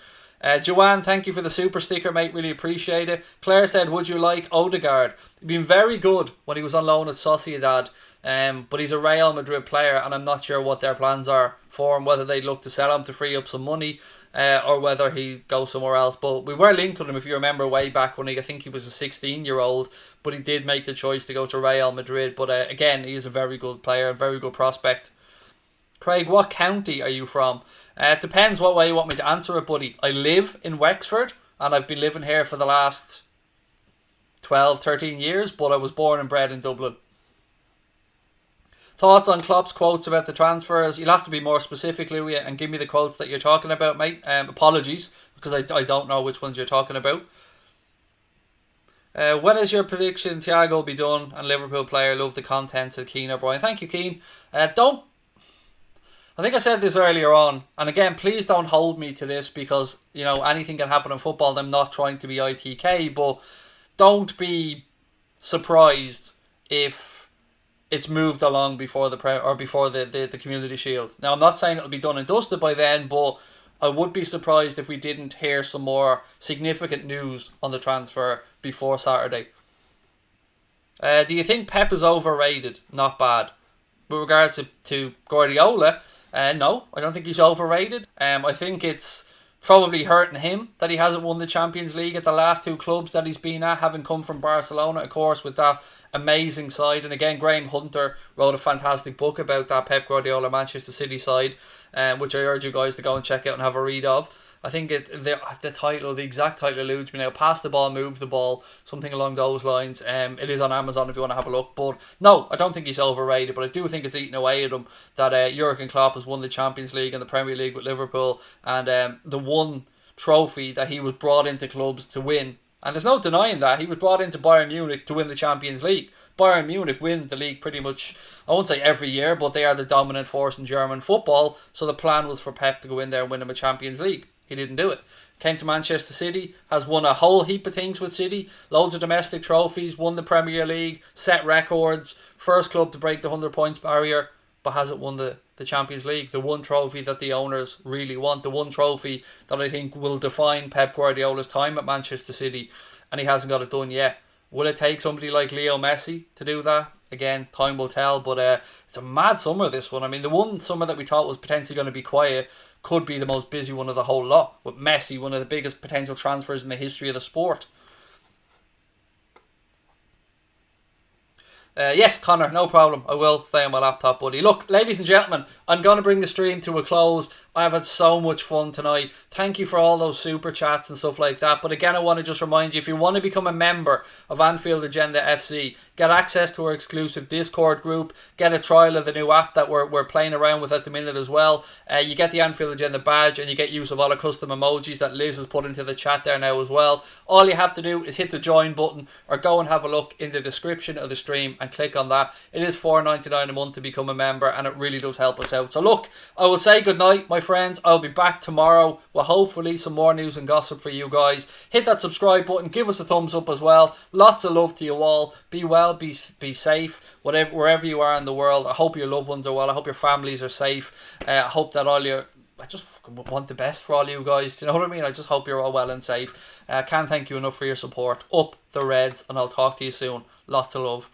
Joanne, thank you for the super sticker, mate. Really appreciate it. Claire said, would you like Odegaard? He's been very good when he was on loan at Sociedad. But he's a Real Madrid player, and I'm not sure what their plans are for him, whether they'd look to sell him to free up some money, or whether he goes somewhere else. But we were linked with him, if you remember, way back when I think he was a 16-year-old, but he did make the choice to go to Real Madrid. But again, he's a very good player, a very good prospect. Craig, what county are you from? It depends what way you want me to answer it, buddy. I live in Wexford, and I've been living here for the last 12, 13 years, but I was born and bred in Dublin. Thoughts on Klopp's quotes about the transfers? You'll have to be more specific, Louis, and give me the quotes that you're talking about, mate. Apologies, because I don't know which ones you're talking about. When is your prediction Thiago will be done and Liverpool player? Love the content, said Keane O'Brien. Thank you, Keane. I think I said this earlier on, and again, please don't hold me to this, because, you know, anything can happen in football. I'm not trying to be ITK, but don't be surprised if it's moved along before the Community Shield. Now, I'm not saying it'll be done and dusted by then, but I would be surprised if we didn't hear some more significant news on the transfer before Saturday. Do you think Pep is overrated? Not bad. With regards to Guardiola, no, I don't think he's overrated. I think it's probably hurting him that he hasn't won the Champions League at the last two clubs that he's been at, having come from Barcelona, of course, with that amazing side. And again, Graham Hunter wrote a fantastic book about that Pep Guardiola Manchester City side, which I urge you guys to go and check out and have a read of. I think the exact title eludes me now. Pass the ball, move the ball, something along those lines. It is on Amazon if you want to have a look. But no, I don't think he's overrated, but I do think it's eating away at him that Jurgen Klopp has won the Champions League and the Premier League with Liverpool, and the one trophy that he was brought into clubs to win. And there's no denying that. He was brought into Bayern Munich to win the Champions League. Bayern Munich win the league pretty much, I won't say every year, but they are the dominant force in German football. So the plan was for Pep to go in there and win him a Champions League. He didn't do it. Came to Manchester City, has won a whole heap of things with City, loads of domestic trophies, won the Premier League, set records, first club to break the 100 points barrier, but hasn't won the Champions League. The one trophy that the owners really want, the one trophy that I think will define Pep Guardiola's time at Manchester City, and he hasn't got it done yet. Will it take somebody like Leo Messi to do that? Again, time will tell, but it's a mad summer, this one. I mean, the one summer that we thought was potentially going to be quiet could be the most busy one of the whole lot, with Messi, one of the biggest potential transfers in the history of the sport. Yes, Connor, no problem. I will stay on my laptop, buddy. Look, ladies and gentlemen, I'm going to bring the stream to a close. I have had so much fun tonight. Thank you for all those super chats and stuff like that. But again, I want to just remind you, if you want to become a member of Anfield Agenda FC, get access to our exclusive Discord group, get a trial of the new app that we're playing around with at the minute as well. You get the Anfield Agenda badge, and you get use of all the custom emojis that Liz has put into the chat there now as well. All you have to do is hit the join button, or go and have a look in the description of the stream and click on that. It is $4.99 a month to become a member, and it really does help us out. So look, I will say goodnight, my friends. I'll be back tomorrow with hopefully some more news and gossip for you guys. Hit that subscribe button, give us a thumbs up as well. Lots of love to you all. Be well, be safe, wherever you are in the world. I hope your loved ones are well. I hope your families are safe. I hope that I just fucking want the best for all you guys. Do you know what I mean? I just hope you're all well and safe. Can't thank you enough for your support. Up the Reds, and I'll talk to you soon. Lots of love.